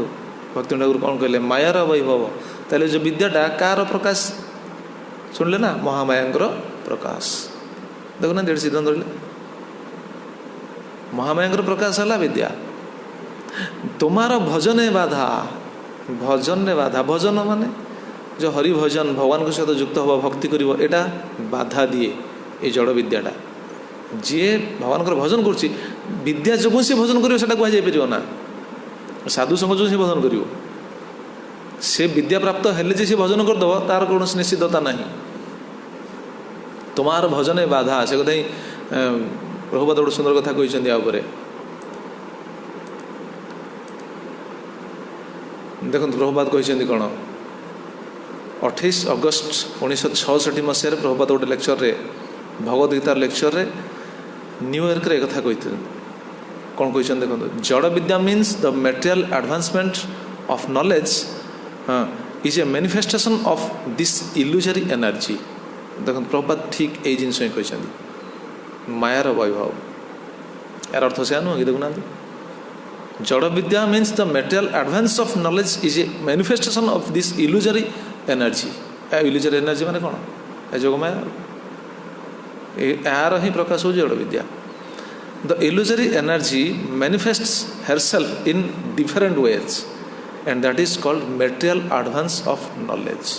ভক্তি ঠাকুর কଣ କହିଲେ ମାୟାର ବୈଭବ ତାହେଲେ ଯେଉଁ ବିଦ୍ୟାଟା କାହାର ପ୍ରକାଶ ଶୁଣିଲେ ନା ମହାମାୟାଙ୍କର ପ୍ରକାଶ ଦେଖୁନାହାନ୍ତି ଏଠି ସିଦ୍ଧାନ୍ତ ରହିଲେ ମହାମାୟାଙ୍କର ପ୍ରକାଶ ହେଲା ବିଦ୍ୟା ତୁମାର ଭଜନେ ବାଧା ଭଜନରେ ବାଧା ଭଜନ ମାନେ ଯେଉଁ ହରି ଭଜନ ଭଗବାନଙ୍କ ସହିତ ଯୁକ୍ତ ହେବ ଭକ୍ତି କରିବ ଏଇଟା ବାଧା ଦିଏ ଏଇ ଜଡ଼ ବିଦ୍ୟାଟା ଯିଏ ଭଗବାନଙ୍କର ଭଜନ କରୁଛି ବିଦ୍ୟା ଯୋଗୁଁ ସେ ଭଜନ କରିବ ସେଟା କୁହାଯାଇପାରିବ ନା ସାଧୁ ସଙ୍ଗ ଯୋଗୁଁ ସେ ଭଜନ କରିବ ସେ ବିଦ୍ୟା ପ୍ରାପ୍ତ ହେଲେ ଯେ ସେ ଭଜନ କରିଦେବ ତାର କୌଣସି ନିଶ୍ଚିତତା ନାହିଁ ତୁମାର ଭଜନେ ବାଧା ସେ କଥା ହିଁ ପ୍ରଭୁପାଦ ଗୋଟେ ସୁନ୍ଦର କଥା କହିଛନ୍ତି ଆ ଉପରେ ଦେଖନ୍ତୁ ପ୍ରଭୁପାଦ କହିଛନ୍ତି କ'ଣ 28 ଅଗଷ୍ଟ 1966 ମସିହାରେ ପ୍ରଭୁପାଦ ଗୋଟେ ଲେକ୍ଚରରେ ଭଗବତ ଗୀତାର ଲେକ୍ଚରରେ ନ୍ୟୁୟର୍କରେ ଏକଥା କହିଥିଲେ କ'ଣ କହିଛନ୍ତି ଦେଖନ୍ତୁ ଜଡ଼ ବିଦ୍ୟା means the material advancement of knowledge is a manifestation of this illusory energy ଦେଖନ୍ତୁ ପ୍ରଭୁପାଦ ଠିକ୍ ଏଇ ଜିନିଷ ହିଁ କହିଛନ୍ତି ମାୟାର ବୈଭବ ଏହାର ଅର୍ଥ ସେୟା ନୁହଁ କି ଦେଖୁନାହାନ୍ତି ଜଡ଼ ବିଦ୍ୟା means the material advance of knowledge is a manifestation of this illusory energy illusory energy ମାନେ କ'ଣ ଏ ଯୋଗମାୟା ଏହାର ହିଁ ପ୍ରକାଶ ହେଉଛି ଜଡ଼ ବିଦ୍ୟା the illusory energy manifests herself in different ways and that is called material advance of knowledge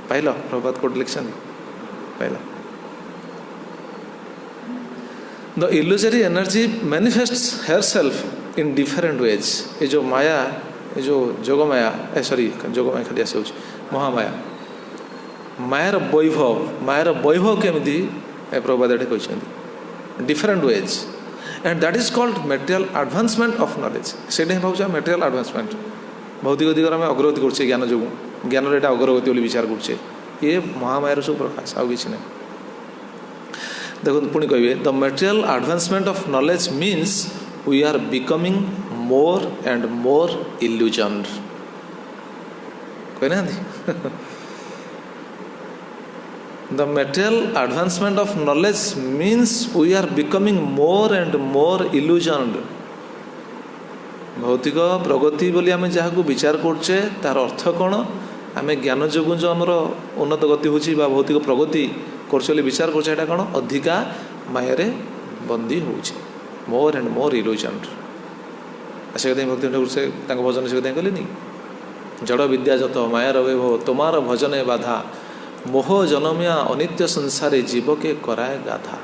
ପାଇଲ ପ୍ରଭାତ କୋଟ ଲେଖିଛନ୍ତି ପାଇଲ the illusory energy manifests herself in different ways ଏ ଯେଉଁ ମାୟା ଏ ଯେଉଁ ଯୋଗମାୟା ଯୋଗମାୟା ଖାଲି ଆସିଯାଉଛି ମହାମାୟା ମାୟାର ବୈଭବ କେମିତି ଏ ପ୍ରଭାତ ଏଠି କହିଛନ୍ତି different ways and that is called material advancement of knowledge ସେଇଟା ହିଁ ଭାବୁଛେ material advancement ଭୌତିକ ଦିଗରେ ଆମେ ଅଗ୍ରଗତି କରୁଛେ ଜ୍ଞାନ ଯୋଗୁଁ ଜ୍ଞାନରେ ଏଇଟା ଅଗ୍ରଗତି ବୋଲି ବିଚାର କରୁଛେ ଇଏ ମହାମାୟାର ସବୁ ପ୍ରକାଶ ଆଉ କିଛି ନାହିଁ ଦେଖନ୍ତୁ ପୁଣି କହିବେ ଦ material advancement of knowledge means we are becoming more and more illusioned କହିନାହାନ୍ତି The material advancement of knowledge means we are becoming more and more illusioned. भौतिक प्रगति बोली आम जहाँ को विचार करछे तार अर्थ कौन आम ज्ञान जो जो आमर उन्नत गति होची बा भौतिक प्रगति कर विचार कर कौन अधिका माया बंदी होची मोर एंड मोर इल्यूजन से भक्ति ठाकुर से भजन से कहले जड़ विद्या जत मायार वैभव तुम्हार भजने बाधा मोह जनमिया अनित्य संसारे जीव के कराए गाधा।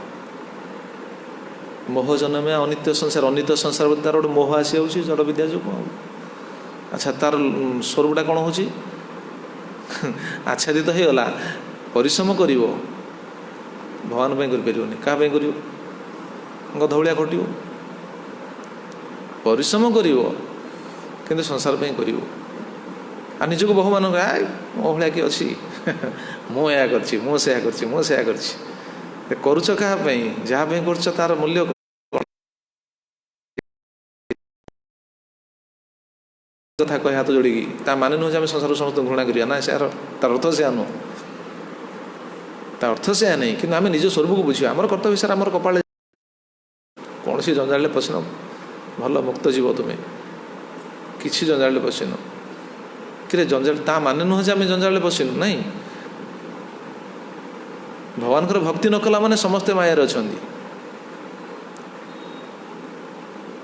मोह जनमिया अनित्य संसार तार गोटे मोह आसी जाऊँगी जड़ विद्या जो। अच्छा तार स्वरूपटा कौन हो आच्छादित हो गला परिश्रम कर भगवान कर क्या कर गधभलिया खटो परिश्रम कर कि संसार कर निजक बहु मान मो भाया किए अच्छी मुझे करुच क्या जहाँ कर तार मूल्य कथा कह हाथ जोड़ी माने नुह संसार समस्त घृणा करिया ना से तार अर्थ से नुह तार अर्थ से नहीं कि आम निज स्वरूप को बुझा आम कर्तव्य सार आम कपाल कौन सी जंजाड़े पशिन भल मुक्त जीव तुम्हें किसी जंजाड़े पशिन कि जंजाल ता माने नुह जे आम जंजाड़े पशिन नहीं भगवान भक्ति न कला माने समस्ते मायार अच्छा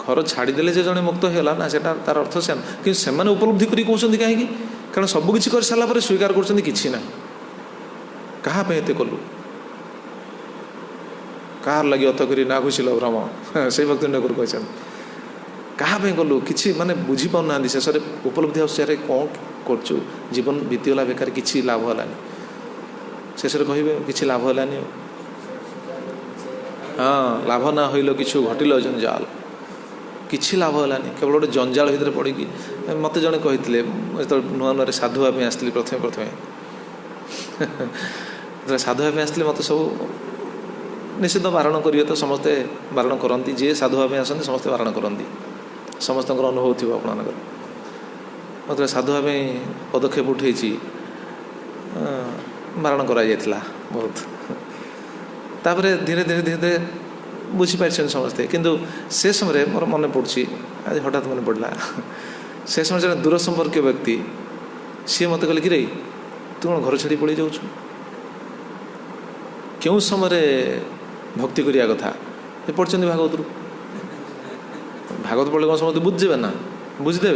घर छाड़ीदे जे जड़े मुक्त होगा ना से तार अर्थ से कि से उपलब्धि कर कहते कहीं कारण सबकि कर सारापर स्वीकार कर ना क्या कलु कार लगे अत कर ना घुषिल भ्रम से भक्ति ठाकुर कहते क्या कलु कि माने बुझी पाना शेष उपलब्धि आसारे कौन कर जीवन बीतीगला बेकार किसी लाभ है शेष कहे कि लाभ है हाँ लाभ ना हईल कि घटिल जंजाल किसी लाभ है केवल गोटे जंजाल भितर पड़ी मत जड़े कही जो नुआ नुआ साधु हाँपी आसती प्रथमे साधु हाँपी आसती मत सब निश्चित बारण करेंगे तो समस्ते बारण करती जी साधु हाँपी आसती समस्ते बारण करती समस्त अनुभव थी आपंकर मत साधु हाँपी पदक्षेप उठे बारण करा बहुत तापर धीरे धीरे धीरे धीरे बुझीपार समस्ते किंतु से समय मोर मन पड़ी आज हठात मन पड़ा से समय जो दूर संपर्क व्यक्ति सी मत कहले कि रे तू कौन घर छाड़ी पड़े जाऊँ क्यों समय भक्ति करिया कथा पढ़ते भागवत भागवत पढ़ले कौन समझते बुझे ना बुझीदे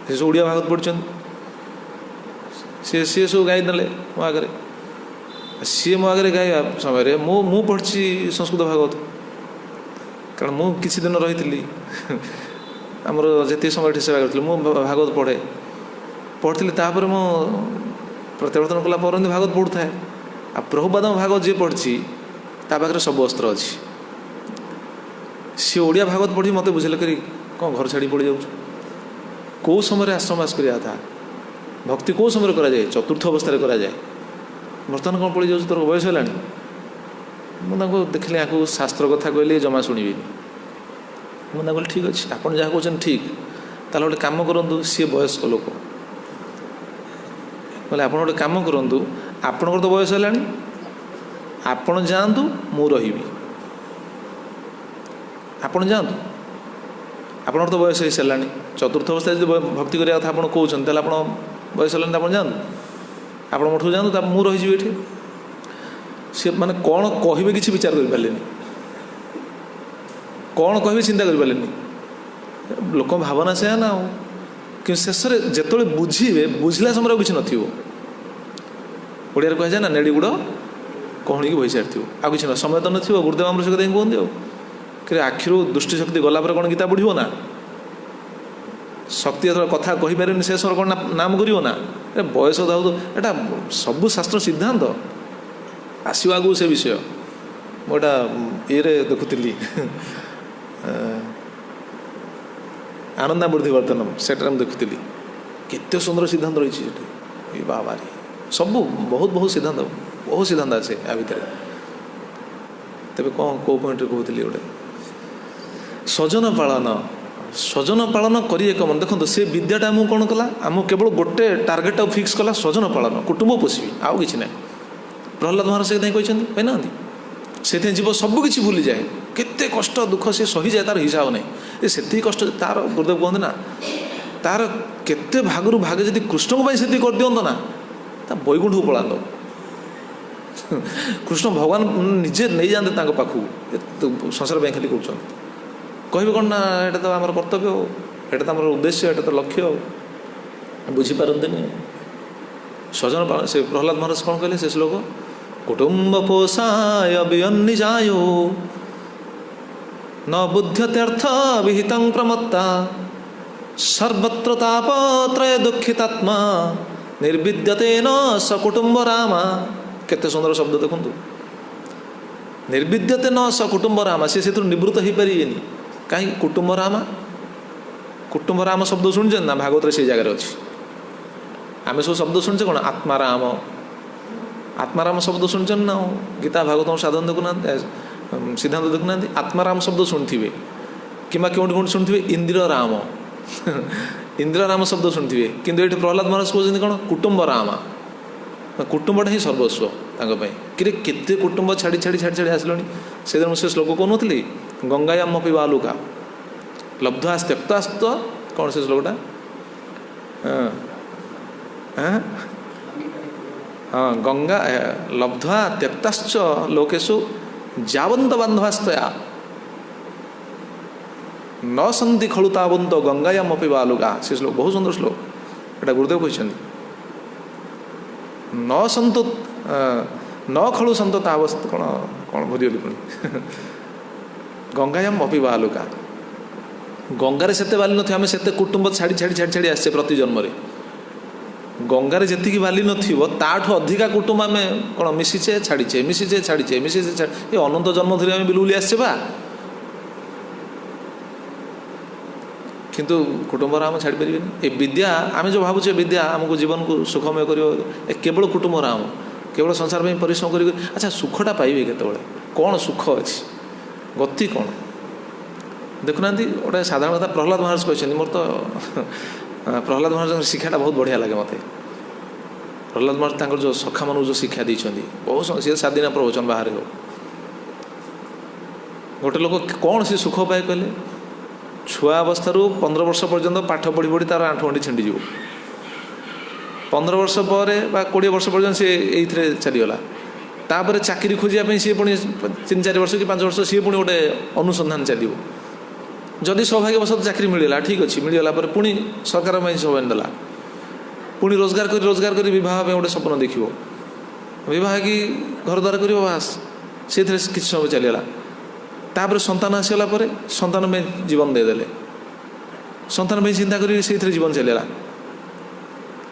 से सब ओडिया भागवत पढ़ सी सब गाई देले मो आगे सी मो आगे गाइबा समय मु पढ़ी संस्कृत भागवत कारण मु किसी दिन रही आमर जी समय सेवा करी भागवत पढ़ी तापर मो प्रत्यावर्तन कला भागवत पढ़ू थाए आ प्रभुपाद भागवत जी पढ़ी पाखे सब अस्त्र अच्छी सी ओडिया भागवत पढ़ी मत बुझे करी कौन घर छाड़ी पड़ जाऊँ कौ समय आश्रमवास करा था भक्ति कौ समय कराए चतुर्थ अवस्था कराए बर्तमान कौन पड़ जाऊँ तोर बयस है मुझे देखिली आपको शास्त्र कथा कहली जमा शुणी मुझे कहली ठीक अच्छे आप जहाँ कहते ठीक ताल गोटे कम करूँ सी वयस्क लोक बोले आप गोटे कम करूँ आपणकर तो बयस है आपण जातु मु रही आपण जातु आपन तो बयस हो सारा चतुर्थ अवस्था जो भक्ति करा कथा आप कहते आप बयस है आप जातु आप मोठू जातु मु रही ये सी माने कौन कहे कि विचार कर पारे कौन कहे चिंता कर पारे लोक भावना से ना कि शेष जो बुझे बुझला समय किसी नथिबो ओडिया कह जाए ना नेड़ी गुड़ कहणी की बही सारी आ कि ना समय तो नथिबो गुरुदेव आमर से कहते कि आखिर दृष्टि शक्ति गला पर कौन गीता पढ़ो ना शक्ति जो कथा कहीपर शेष कौन नाम कर ना बयस दाऊ तो यहाँ सबू शास्त्र सिद्धांत आसो आगू से विषय मोटा ये देखुली आनंदा बुद्धि वर्तनम से देखुली केते सुंदर सिद्धांत रही बाबा सब बहुत बहुत सिद्धांत अच्छे या भितर तेरे कौन कौ पॉइंट कहती गोटे स्वजन पालन करिए कम देखो से विद्याटा आमको कौन कला आम केवल गोटे टार्गेट फिक्स कला स्वजन पालन कुटुंब पोषी आउ कि ना प्रहलाद महाराज से कहते कहना से जीव सबकि भूली जाए केते कष्ट दुख से सही जाए तार हिसाब नहीं से कष्ट तार गुरुदेव कहते ना तार केते भागरू भागे जब कृष्ण को से कर दिंत ना बैकुंठ को पलात कृष्ण भगवान निजे नहीं जाते पाखु संसार खाली कहे कौन ना यहाँ तो आम कर्तव्य यहाँ तो आम उद्देश्य यहाँ तो लक्ष्य बुझीपारती स्वजन पालन से प्रहलाद महाराज कौन कहले से श्लोक कुटुंब पोषाय वियन्निजायो न बुध्यत्यर्थ विहितं प्रमत्ता सर्वत्र तापत्रय दुखितात्मा निर्विद्यते न सकुटुंब रामा। केते सुंदर शब्द देखु निर्विद्यते न सकुटुंब रामा से निवृत्त हो पारे कहीं कुटुंब राम शब्द शुणुचे ना भागवत से जगह अच्छी आम सब शब्द शुणुचे कौन आत्माराम शब्द शुणुचे ना गीता भागवत साधन देखुना सिद्धांत देखुना आत्माराम शब्द शुणुवे कि कौट कौट शुणुवे इंद्र राम इंद्र राम शब्द शुणुवे किंतु ये प्रहलाद महाराज कहते कौन कुटुंब राम कुटुंबटा ही सर्वस्व कि केते कुटुंब छाड़ी छाड़ी छाड़ी छाड़ी आसलि से दिन से श्लोक कहनी गंगायाम अपि बालुका लब्ध्वा त्यक्तास्त कौन से श्लोकटा हाँ गंगा लब्ध्वा त्यक्ताश्च लोकेशु जावंत बांधवास्तया न सन्ति खलु तावंत गंगायाम अपि बालुका से श्लोक बहुत सुंदर श्लोक एटा गुरुदेव कहते न सन्तो न खलु सन्तो तावस्त कौन कौन भूलिगली पुणी गंगायाम अपि बालुका गंगारे सेते बाली नथि आमे सेते कुटुंब छाड़ी छाड़ी छाड़ी छाड़ी आसे प्रति जन्म रे गंगारे जेतिकी बाली नथिबो ताठु अधिका कुटुंब आमे कोन मिसिचे छाड़ीचे मिसिचे छाड़ीचे मिसिचे ये अनंत जन्म धरि आमे बिलुली आसे बा किंतु कुटुंब राम छाड़ी परिबेनी ए विद्या आमे जो भाबुचे विद्या हमको जीवन को सुखमय करियो ए केवल कुटुंब राम केवल संसार में परिश्रम करी अच्छा सुखटा पाइबे केतेबेले कौन सुख अच्छी गति कौन देखुना गोटे साधारण कथा प्रहलाद महाराज कहते मोर तो प्रहलाद महाराज शिक्षाटा बहुत बढ़िया लगे मत प्रहलाद महाराज जो सखा मन जो शिक्षा देते बहुत सी 7 दिन प्रवचन बाहर हो गोटे लोक कौन से सुख पाए कहले छुआ अवस्था 15 वर्ष पर्यंत पाठ पढ़ी पढ़ी तार आंठुगंठी छिंडी 15 वर्ष पर 20 वर्ष पर्यंत सी ये चलीगला तापर चाकरी खोजापी सी पुणी 3-4 वर्ष कि 5 वर्ष सी पुणी गोटे अनुसंधान चलो जदि सौभाग्यवश चाकरी मिलला ठीक अच्छे मिलगला पुणी सरकार सौभाग्य देला पुणी रोजगार कर विवाह गोटे स्वप्न देखो विवाह कि घर द्वार कर बास से किसी समय चलीगला तापर संतान आसगला संतान में जीवन देदेले संतान में चिंता कर जीवन चलीगला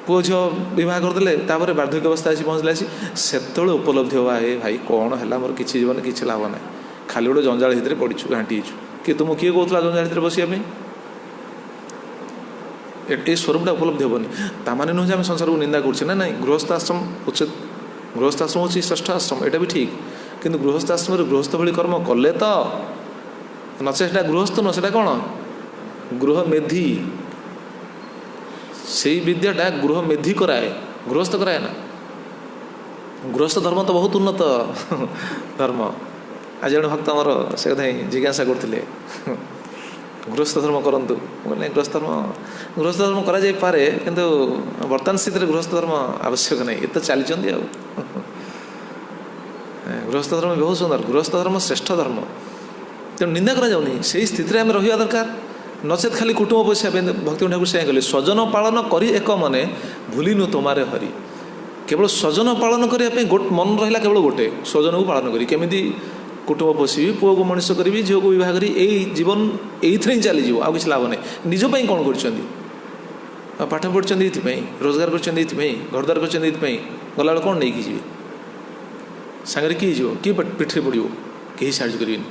पुओ झील विवाह करदे तापर वार्धक्य अवस्था आसी पहुँचला से उपलब्धि होगा ए भाई कौन है मोर किसी जीवन किसी लाभ ना खाली गोटे जंजाल भितर पड़ू घाटी कि तुम किए कहला जंजाल भितर बसापी ये स्वरूपटा उपलब्धि हेनी ताने नुहे आम संसार को निंदा कर ना ना गृहस्थाश्रम उचित गृहस्थाश्रम हूँ श्रेष्ठ आश्रम यहाँ भी ठीक किंतु गृहस्थाश्रम गृहस्थ भली कर्म कले तो नचे गृहस्थ न से कौन गृह मेधी से विद्याटा गृह मेधी कराए गृहस्थ कराए ना गृहस्थ धर्म तो बहुत उन्नत धर्म आज जन भक्त आमर से कथा जिज्ञासा करते गृहस्थ धर्म करूँ बोले गृहस्थ धर्म करा जाई पारे किंतु वर्तमान स्थित गृहस्थ धर्म आवश्यक नहीं ये तो चली गृहस्थ धर्म बहुत सुंदर गृहस्थ धर्म श्रेष्ठ धर्म तेणु निंदा करा जाउनी से स्थिति आम रहा दरकार नचेत खाली कुटुंब पोषा भक्ति ठाकुर से कहले स्वजन पालन करी एक मने भूलिनु तुम्हारे हरि केवल स्वजन पालन करने मन रहा केवल गोटे स्वजन को पालन करी केमी कुटुंब पोषी पुओ को मनीष करी झील को बहुत करी जीवन ये चलीज आ कि लाभ नहीं निजपाई कौन कर पाठ पढ़ी ये रोजगार कर घरद्वार कर गला कौन नहीं जी सांगे किए जीव किए पिठे पड़ो कहीं साहय करें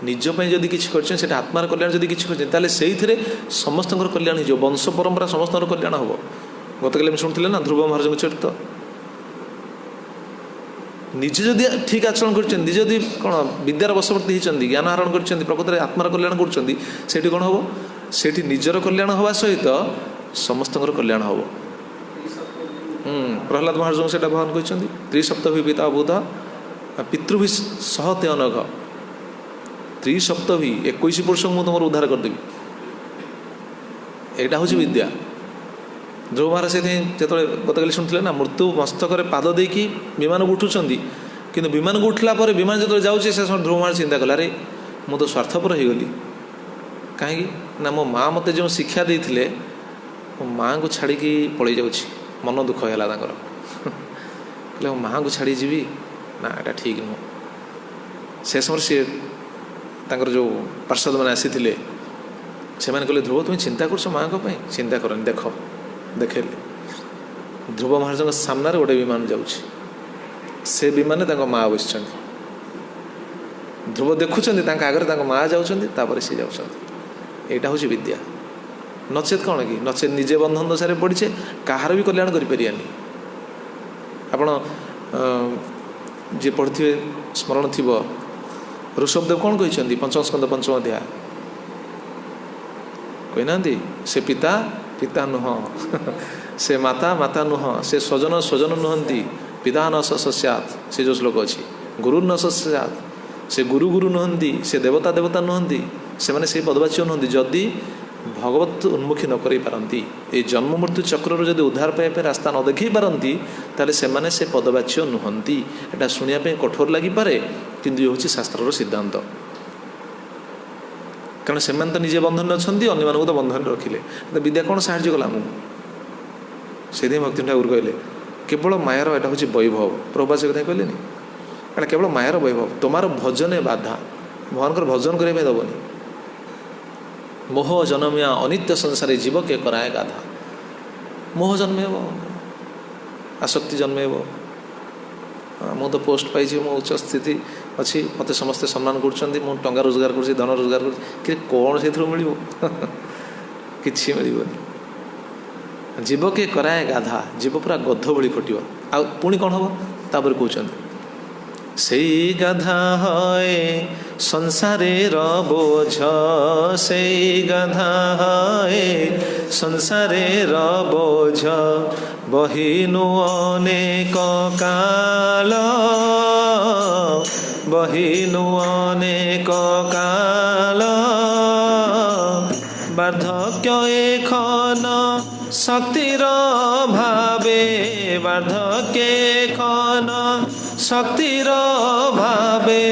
निजपाई जदि किसी कर आत्मार कल्याण जदि किसी कर से समस्त कल्याण हो वंश परंपरा समस्त कल्याण हम गत काली शुणुले ना ध्रुव महाराज को चरित्र निजे जदि ठीक आचरण कर कौन विद्यार वशवर्ती होती ज्ञान आहरण कर प्रकृत में आत्मार कल्याण कर कौन हम से निजर कल्याण हवा सहित समस्त कल्याण हम प्रहलाद महाराज से भगवान कहते त्रिसप्तभी पिता भूत पितृभि सह ते अनघ त्रिसप्तभी 21 पुरुष मुझे तुम उद्धार करदेवी यहाँ हूँ विद्या। ध्रुव महाराज से जो गत काली शुणुले ना मृत्यु मस्तक पाद देकी विमान को उठुंट कि विमान को उठला विमान जो जाऊँचे से ध्रुव महाराज चिंता कला अरे मु तो स्वार्थपर हो गली कहीं ना मो माँ मत जो शिक्षा देते मो माँ को छाड़ी पलि जाऊँ मन दुख है कहले मो माँ को छाड़ी जीवी ना एटा ठीक नुह से समय सी जो पार्षद मैंने आसी से कहले ध्रुव तुम्हें चिंता कर माँ को चिंता करनी देख देखेले ध्रुव महाराज सामने गोटे विमान जाऊँगी से विमान माँ बस ध्रुव देखुं आगे माँ जाऊँच सी जाऊँ यहाँ हूँ विद्या नचेत कौन कि नचेत निजे बंधन दशारे पड़े कहार भी कल्याण करें आपण जी पढ़े स्मरण थी ऋषभदेव कौन कहते पंचम स्कंद पंचम अध्याय कहना से पिता पिता नुह से माता माता नुह से स्वजन स्वजन नुहंती पिता न सस्यात् से जो श्लोक अच्छी गुरु न सस्यात् से गुरु गुरु नुहंती से देवता देवता नुहंती से माने से पदवाच्य नुहंती जदि भगवत उन्मुखी न कर पारती ये जन्म मृत्यु चक्र जब उद्धार पाइबा रास्ता न देखी पारती ताले से पदवाच्य नुहंती एटा शुणिया कठोर लगिपे किंतु ये हूँ शास्त्र सिद्धांत कारण से तो निजे बंधन अच्छा अन्य मानक तो बंधन रखिले तो विद्या कौन साहाଯ୍य कला आमको से भक्ति ठाकुर कहले केवल मायार एटा हूँ वैभव प्रभुपा से कथा कहले एटा केवल मायार वैभव तुम्हार भजन बाधा भगवान भजन करने दबनी मोह जन्मिया अनित्य संसारी जीव के कराए गाधा मोह जन्मेब आसक्ति जन्मेब मु तो पोस्ट पाई मो उच्च स्थिति अच्छी मत समस्ते सम्मान कर टंका रोजगार कर धन रोजगार कर कौन से मिल कि मिल जीव के कराए गाधा जीव पूरा गध भली खटिव आ पुणी कौन हम तापर कहते से गाधा है संसारे बोझ से गाधा है संसारे बोझ बहिनु अनेक काल बहिनु अनेक काल वार्धक्य एखन शक्तिर भावे वार्धक्य एखन शक्तिर भावे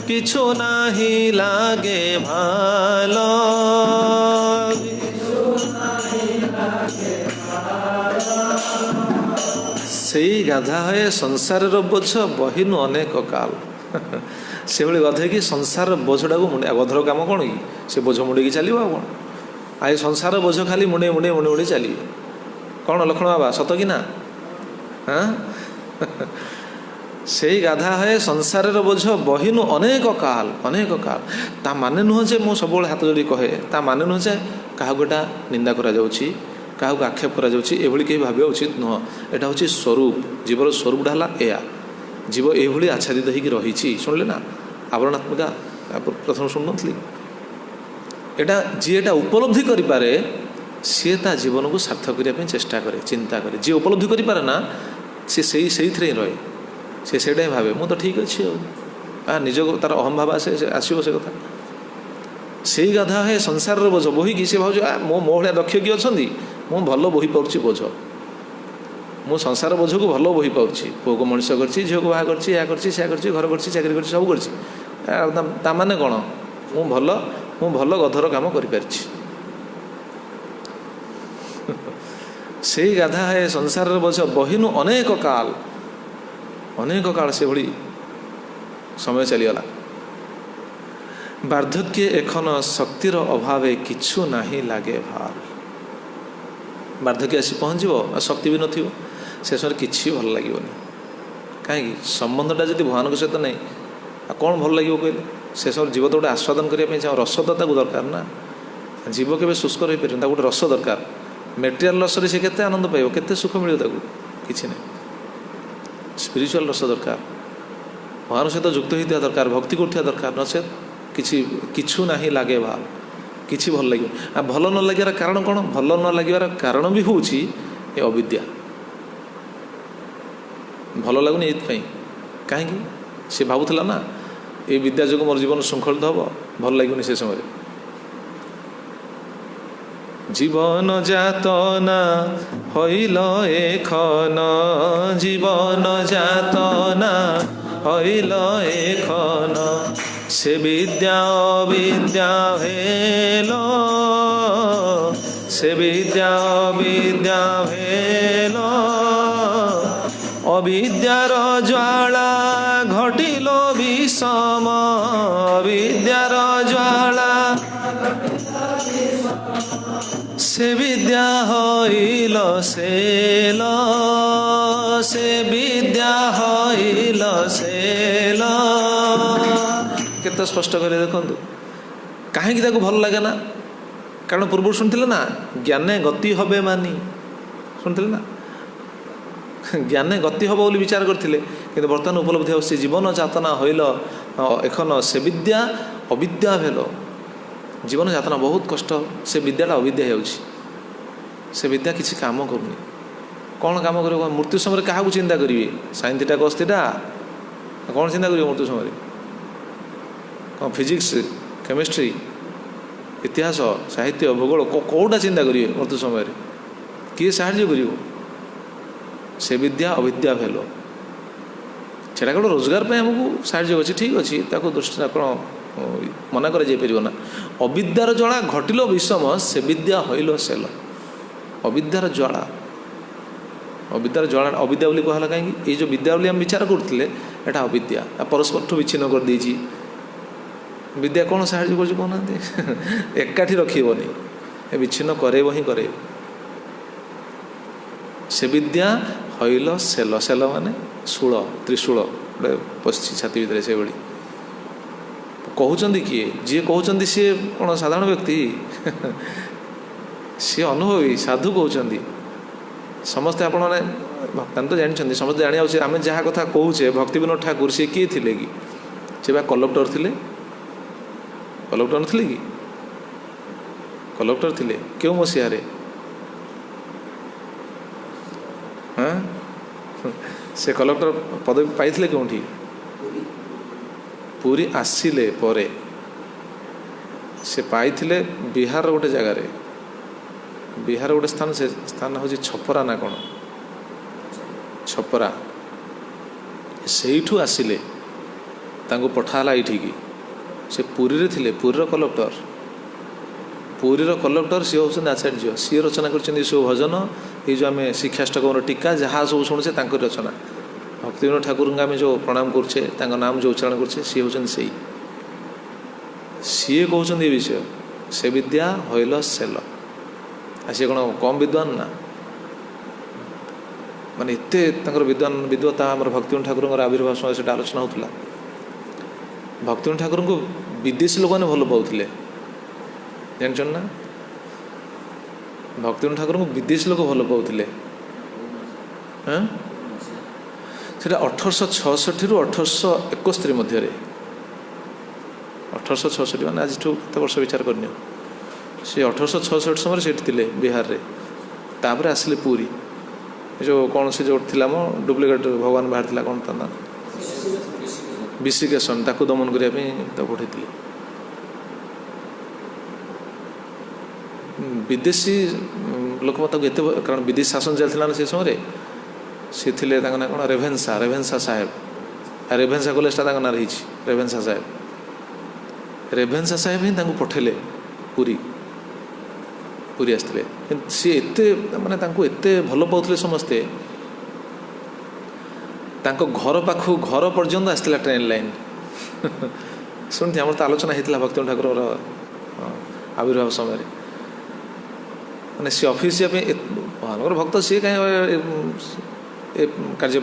किछु नाही लागे भालो से गाधा है संसार बोझ बहिनु अनेक काल से भाई गधे कि संसार बोझटा को मुंडे गधर काम कौन कि से बोझ मुंडे की चलो कौन आई संसार बोझ खाली मुंडे मुंडे मुंडे मुंडे चलिए कौन लक्षण बाबा सत कि ना हाँ से गाधा है संसार बोझ बहिनु अनेक काल ता माने नुह जे मो सब हाथ जोड़ी कहे ता माने नुह जे क्या गोटा निंदा करा जाउछि क्या आक्षेप करा जाउछि एभली कहीं भाविया उचित नुह एटा हूँ स्वरूप जीवर स्वरूपटा है या जीव ये आच्छादित होकर रही शुणिले ना आवरणात्मिका प्रथम शुणुनथली एटा जी एटा उपलब्धि करें सी ता जीवन को सार्थक करने चेष्टा करे चिंता करे जी उपलब्धि करें ना सी से ही रहे से भावे मु तो ठीक अच्छे निज तार अहम भाव आसे आसो से कथा से गाधा है संसार बोझ बोही कि सी भाव मो भाया दक्ष किए अच्छा मु भल बोही पार्ची बोझ मु संसार बोझ को भल बोही पार्ची पुओ को मनीष कर झील को बाहा कर घर कर चाकरी कर सब कर माने कौन मु भल गधर काम कर से गाधा है संसार बोझ बहिनु अनेक काल से भली समय चलीगला वार्धक्य एखन शक्तिर अभाव किछु नाही लागे भार वार्धक्य आसी पहुँचो शक्ति भी नथिबो से समय किछि भल लागिबोनी कहीं संबंधटा जब भगवान सहित नहीं कौन भल लगे कहले से समय जीव तो गोटे आस्वादन करने रसता को दरकार ना जीव के शुष्क रही पारे गोटे रस दरकार मेटेरियल रस से केते आनंद पाइब केते सुख मिले किसी ना स्पिरिचुअल रस दरकार भगवान सहित युक्त होता दरकार भक्ति करुवा दरकार नचेत किछु ना लगे भाव किसी भल लगे आ भल न लगे कारण कौन भल न लगे कारण भी हूँ अविद्या भल लगुनि ये कहीं सी भावुला ना ये विद्या जो मोर जीवन श्रृंखलित हम भल लगुनि से समय जीवन जातना हईल एखन जीवन जातना हईल एखन से विद्या अविद्या भेलो से विद्या अविद्या भेलो अविद्यार ज्वाला घटिल विषम अविद्यार ज्वाला से विद्या हईल सेल से विद्या हईल सेल केते स्पष्ट कर देखु कहीं भल लगे ना कारण पूर्व शुणुले ना ज्ञाने गति हबे मानी शुणुले ना ज्ञाने गति हम बोली विचार करते कि बर्तमान उपलब्धि हो जीवन जातना हईल एखन से विद्या अविद्या भेल जीवन जातना बहुत कष्ट से विद्याटा अविद्या से विद्या किसी काम करूनी कौन काम कर मृत्यु समय क्या चिंता करेंगे साइंटिफिक अस्थिटा कौन चिंता करेंगे मृत्यु समय कौन फिजिक्स केमिस्ट्री इतिहास साहित्य भूगोल कौटा चिंता करेंगे मृत्यु समय किए साहाଯ୍य कर से विद्या अविद्या भेल सेटा कौन रोजगार पे आमको साहाଯ୍य अच्छे ठीक अच्छे दृष्टि कौन मना करना अविद्यार ज्वाला घटिल विषम से विद्या हईल सेल अविद्यार ज्वाला अविद्या बोली कहला कहीं ये जो विद्या बोली आम विचार करते यहाँ अविद्या परस्पर ठू विच्छिन्न कर देछि विद्या कौन साहाଯ୍य कर कहना एकाठी रखनी विच्छिन्न करे ही करे से विद्या हईल सेल सेल माने शूल त्रिशूल गोटे पशि छाती भितर से भाई कहते किए जी कहते सी कौन साधारण व्यक्ति सी अनुभवी साधु कहते समस्ते आपण मैंने भक्तान तो जानते समस्त जानी आम जहाँ कथा कहे भक्ति विनोद ठाकुर सी किए थे कि सी बा कलेक्टर थे कलेक्टर थे कि कलेक्टर थे क्यों मसीह हाँ से कलेक्टर पदवी पाई कौटी पूरी आसिले परे से पाई बिहार गोटे जगार बिहार गोटे स्थान से स्थान हूँ छपरा ना कौन छपरा से आसिले पठाला ये से पुरी थे पुरीर कलेक्टर सी हूँ आचार्य सी रचना कर सब भजन ये जो आम शिक्षाष्टक टीका जहाँ सब शुणुचे रचना भक्ति विनोद ठाकुर आम जो प्रणाम करुचे नाम जो उच्चारण करुचे सी हूँ सी कहते विषय से विद्या हईल सेल सी कौन कम विद्वान ना माने एत विद्वान विद्वता आम भक्ति विनोद ठाकुर आविर्भाव समय से आलोचना होता भक्ति विनोद ठाकुर को विदेशी लोक मैंने भल पाते जानन ना भक्ति विनोद ठाकुर को विदेशी लोक भल पाते हाँ से 1866 रु 1861 मध्य 1866 मैंने आज कत वर्ष विचार करनी से 1866 समय से बिहार रे तापर आसिले पुरी जो कौन से जो थिला मो डुप्लिकेट भगवान बाहर थिला कौन ता ना विशिकेशन ताकू दमन करने पठे विदेशी लोक मत कारण विदेशी शासन चलता से समय सी थे ना कौन रेभेन्सा रेभेन्सा साहेब रेभेन्सा कॉलेजटा ना रही रेभेन्सा साहेब ही पठेले पुरी पुरी आसते सी एत माने एत भल पाते समस्ते घर पाखु घर पर्यंत आसला ट्रेन लाइन शुणुते आम तो आलोचना होता भक्ति ठाकुर आविर्भाव समय मैंने सी ऑफिस भगवान भक्त सी कहीं कार्य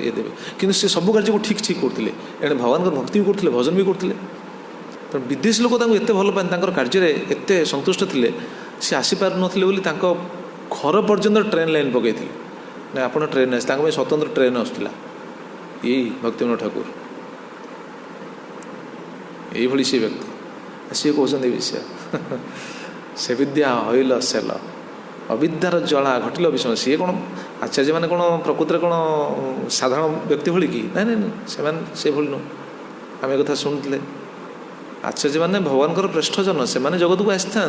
ये देवे कि सी सब कार्य को ठीक ठीक करते एणे भगवान भक्ति भी करते भजन भी करते तो विदेशी लोक एत भल पाते कार्य एत संतुष्ट थे सी आसीपार नथिले घर पर्यंत ट्रेन लाइन पकई ना आप ट्रेन आस स्वतंत्र ट्रेन आसूला यही भक्ति विनोद ठाकुर ये सी व्यक्ति सी कहते विषय से विद्या हईल सेल अविद्यार ज्वाला घटिल विषय सी कौन आचार्य मैंने कौन प्रकृति कौन साधारण व्यक्ति भली कि से भली नुह आम कथा शुणुले आचार्य मैंने भगवान श्रेष्ठजन से जगत को आसी था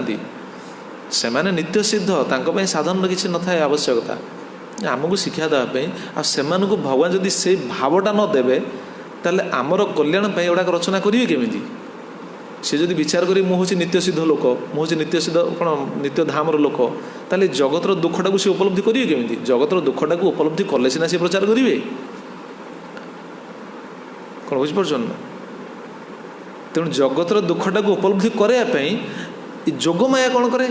से नित्य सिद्ध तांको साधन किसी न था आवश्यकता आमको शिक्षा देवाई से भगवान जदि से भावटा नदेवे ताले आमर कल्याण एगुड़ा रचना करेंगे केमी सी जदि विचार करी मुझे नित्य सिद्ध लोक मुझे नित्य सिद्ध कौन नित्य धामर लोक ताले जगतर दुखटा को सी उपलब्धि करेंगे केमी जगतर दुखटा को उपलब्धि कले सीना सी प्रचार करेंगे कौन बुझीपार ना तेणु जगतर दुखटा को उपलब्धि करने जोगमाया कौन करे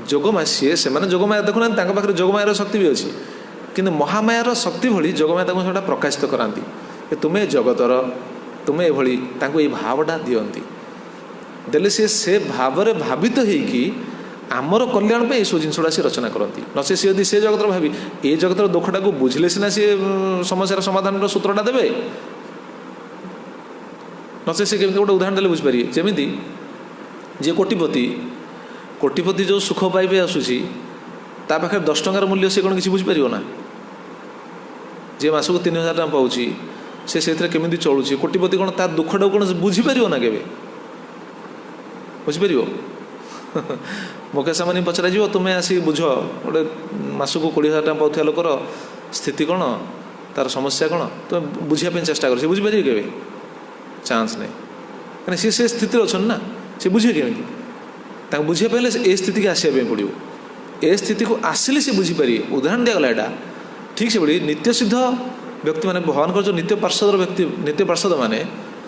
जोगमाया सी से जोगमाया देखुना पाखे जोगमायार शक्ति भी अच्छी किंतु महामायार शक्ति भली जोगमाया से प्रकाशित कराती तुम्हें जगतर तुम्हें ये भावटा दियंती देले से भाव भावित होगी आमर कल्याण पे सब जिनसा सी रचना करती नचे सी यदि से जगतर भावी ये जगतर दुखटा को बुझले सीना सी समस्या समाधान सूत्रटा देवे नचे से केमी गोटे उदाहरण देले बुझीपारे जमी जे कोटिपति जो सुख पाइबे आसूसी ता पाखे 10 टंकार मूल्य से कौन किसी बुझीपार ना जे मासक 3000 टका पाँच से केमी चलुची कोटिपति कौन ता दुखटा कौन बुझीपार ना के बुझीपार मुकेश अंबानी पचरा तुम्हें आसिक बुझ गोटे मासक 20,000 टका पाँच लोकर स्थिति कौन तार समस्या कौन तुम बुझापी चेष्टा कर बुझीपार के चांस नहीं कहीं सी से स्थिति अच्छा ना सी बुझे केमी बुझे पाले ए स्थिति की आसवाई पड़ो ए स्थिति को आसिले सी बुझीपारे उदाहरण दिगला यहाँ ठीक से बड़ी नित्य सिद्ध व्यक्ति मैंने भगवान जो नित्य पार्षद व्यक्ति नित्य पार्षद मैंने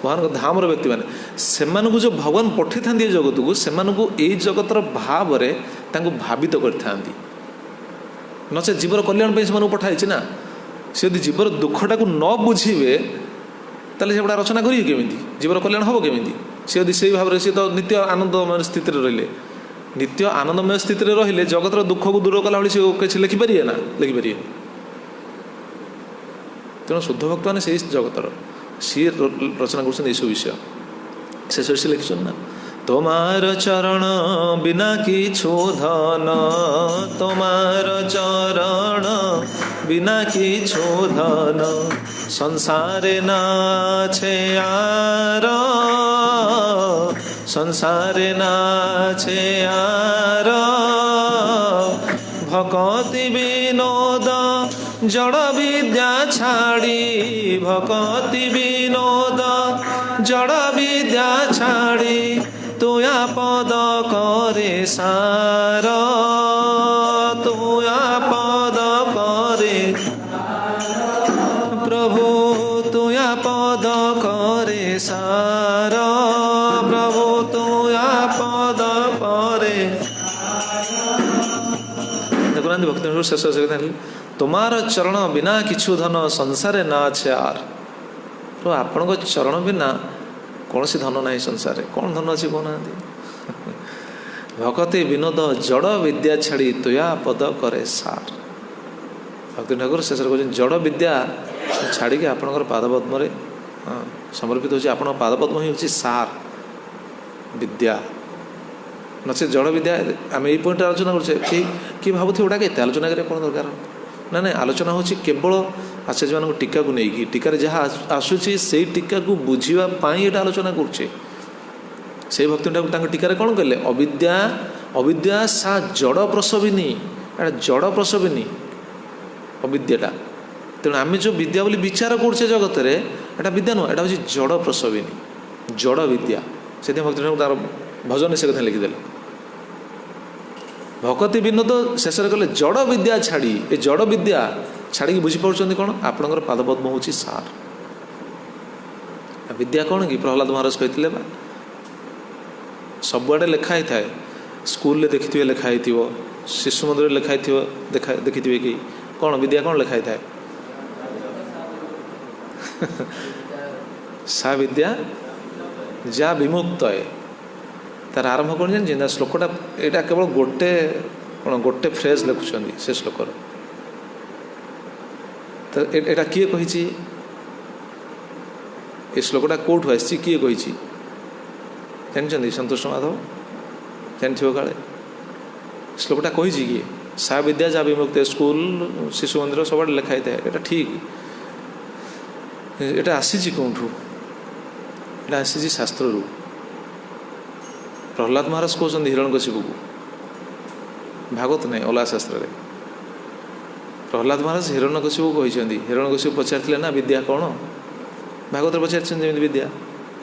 भगवान धामर व्यक्ति मैंने से जो भगवान पठे था जगत को से जगतर भाव भावित करते नचे जीवर कल्याण से पठाई ना सी यदि जीवर दुखटा को न बुझे ताले से गुड़ा रचना करेंगे केमी जीवर कल्याण हम केमी सी यदि से भाव सी तो नित्य आनंदमय स्थिति रहिले नित्य आनंदमय स्थिति रहिले जगतर दुख को दूर कला भाई सी किसी लिखिपारे ना लिखिपारे तेणु शुद्ध भक्त मैंने से जगतर सी रचना कर सब विषय शेष से लिखिन ना तोमार चरण बिना किछु धन तोमार चरण बिना किछु धन संसारे नाछे यार संसारे नाछे यार भक्ति विनोद जड़ विद्या छाड़ी भक्ति विनोद जड़ विद्या छाड़ी तुया पद करे सार तुया पद करे प्रभु तुया पद करे सार प्रभु तुया पद करे देखुना भक्ति शेष तुमार चरण बिना किछु धन संसार ना अच्छे यार तो आपण चरण बिना कौन सी धन ना संसार कौन धन अच्छी कहना भक्ति विनोद जड़ विद्या छाड़ी तुया पद करे सार भक्ति ठाकुर शेष कहते जड़ विद्या छाड़ी आपणकर पादपद्म समर्पित हो पादपद्म ही हूँ सार विद्या नचे जड़ विद्या आम ये पॉइंट आलोचना कर भावुथे गुड़ा के आलोचना करें कौन दरकार ना ना आलोचना हो केवल आचार्य मान टीका को लेकिन टीकार जहाँ आसूसी से टीका को बुझापी ये आलोचना करुचे से भक्ति ठाकुर टीकार कौन कहले अविद्या अविद्या सा जड़ प्रसविनी जड़ प्रसविनी अविद्याटा तेणु आम जो विद्या बोली विचार करुचे जगत में एटा विद्या नुह एटा हूँ जड़ प्रसविनी जड़ विद्या से भक्ति ठाकुर तार भजन से कथा लिखिदेले भक्ति विनोद शेष कले जड़ विद्या छाड़ी ए जड़ विद्या छाड़ी बुझीपार कौन आपणकर पादपद्म हूँ सार विद्या कौन कि प्रहलाद महाराज कहते सबुआड़े लिखाई थाए स्कूल देखिए लिखाई थी शिशु मंदिर लिखाई देखी कि कौन विद्या कौन लिखाई थाए सा विद्या जा विमुक्त है तार आरंभ कौन जान श्लोकटा यहाँ केवल गोटे कौन गोटे फ्रेज लिखुं से श्लोकर तो यहाँ किए कही श्लोकटा कौटू आसी किए कही जानते सन्तोष माधव जानते काले श्लोकटा कही किए सा विद्या जा विमुक्त स्कूल शिशु मंदिर सब लिखाई था ये ठीक ये आसी कौटू ये आसी शास्त्र प्रहलाद महाराज कहते हिरण्यकशिपु को भागवत नहीं अलग शास्त्र रे प्रहलाद महाराज हिरण्यकशिपु कहते हिरण्यकशिपु पचारि ना विद्या कौन भागवत पचारि विद्या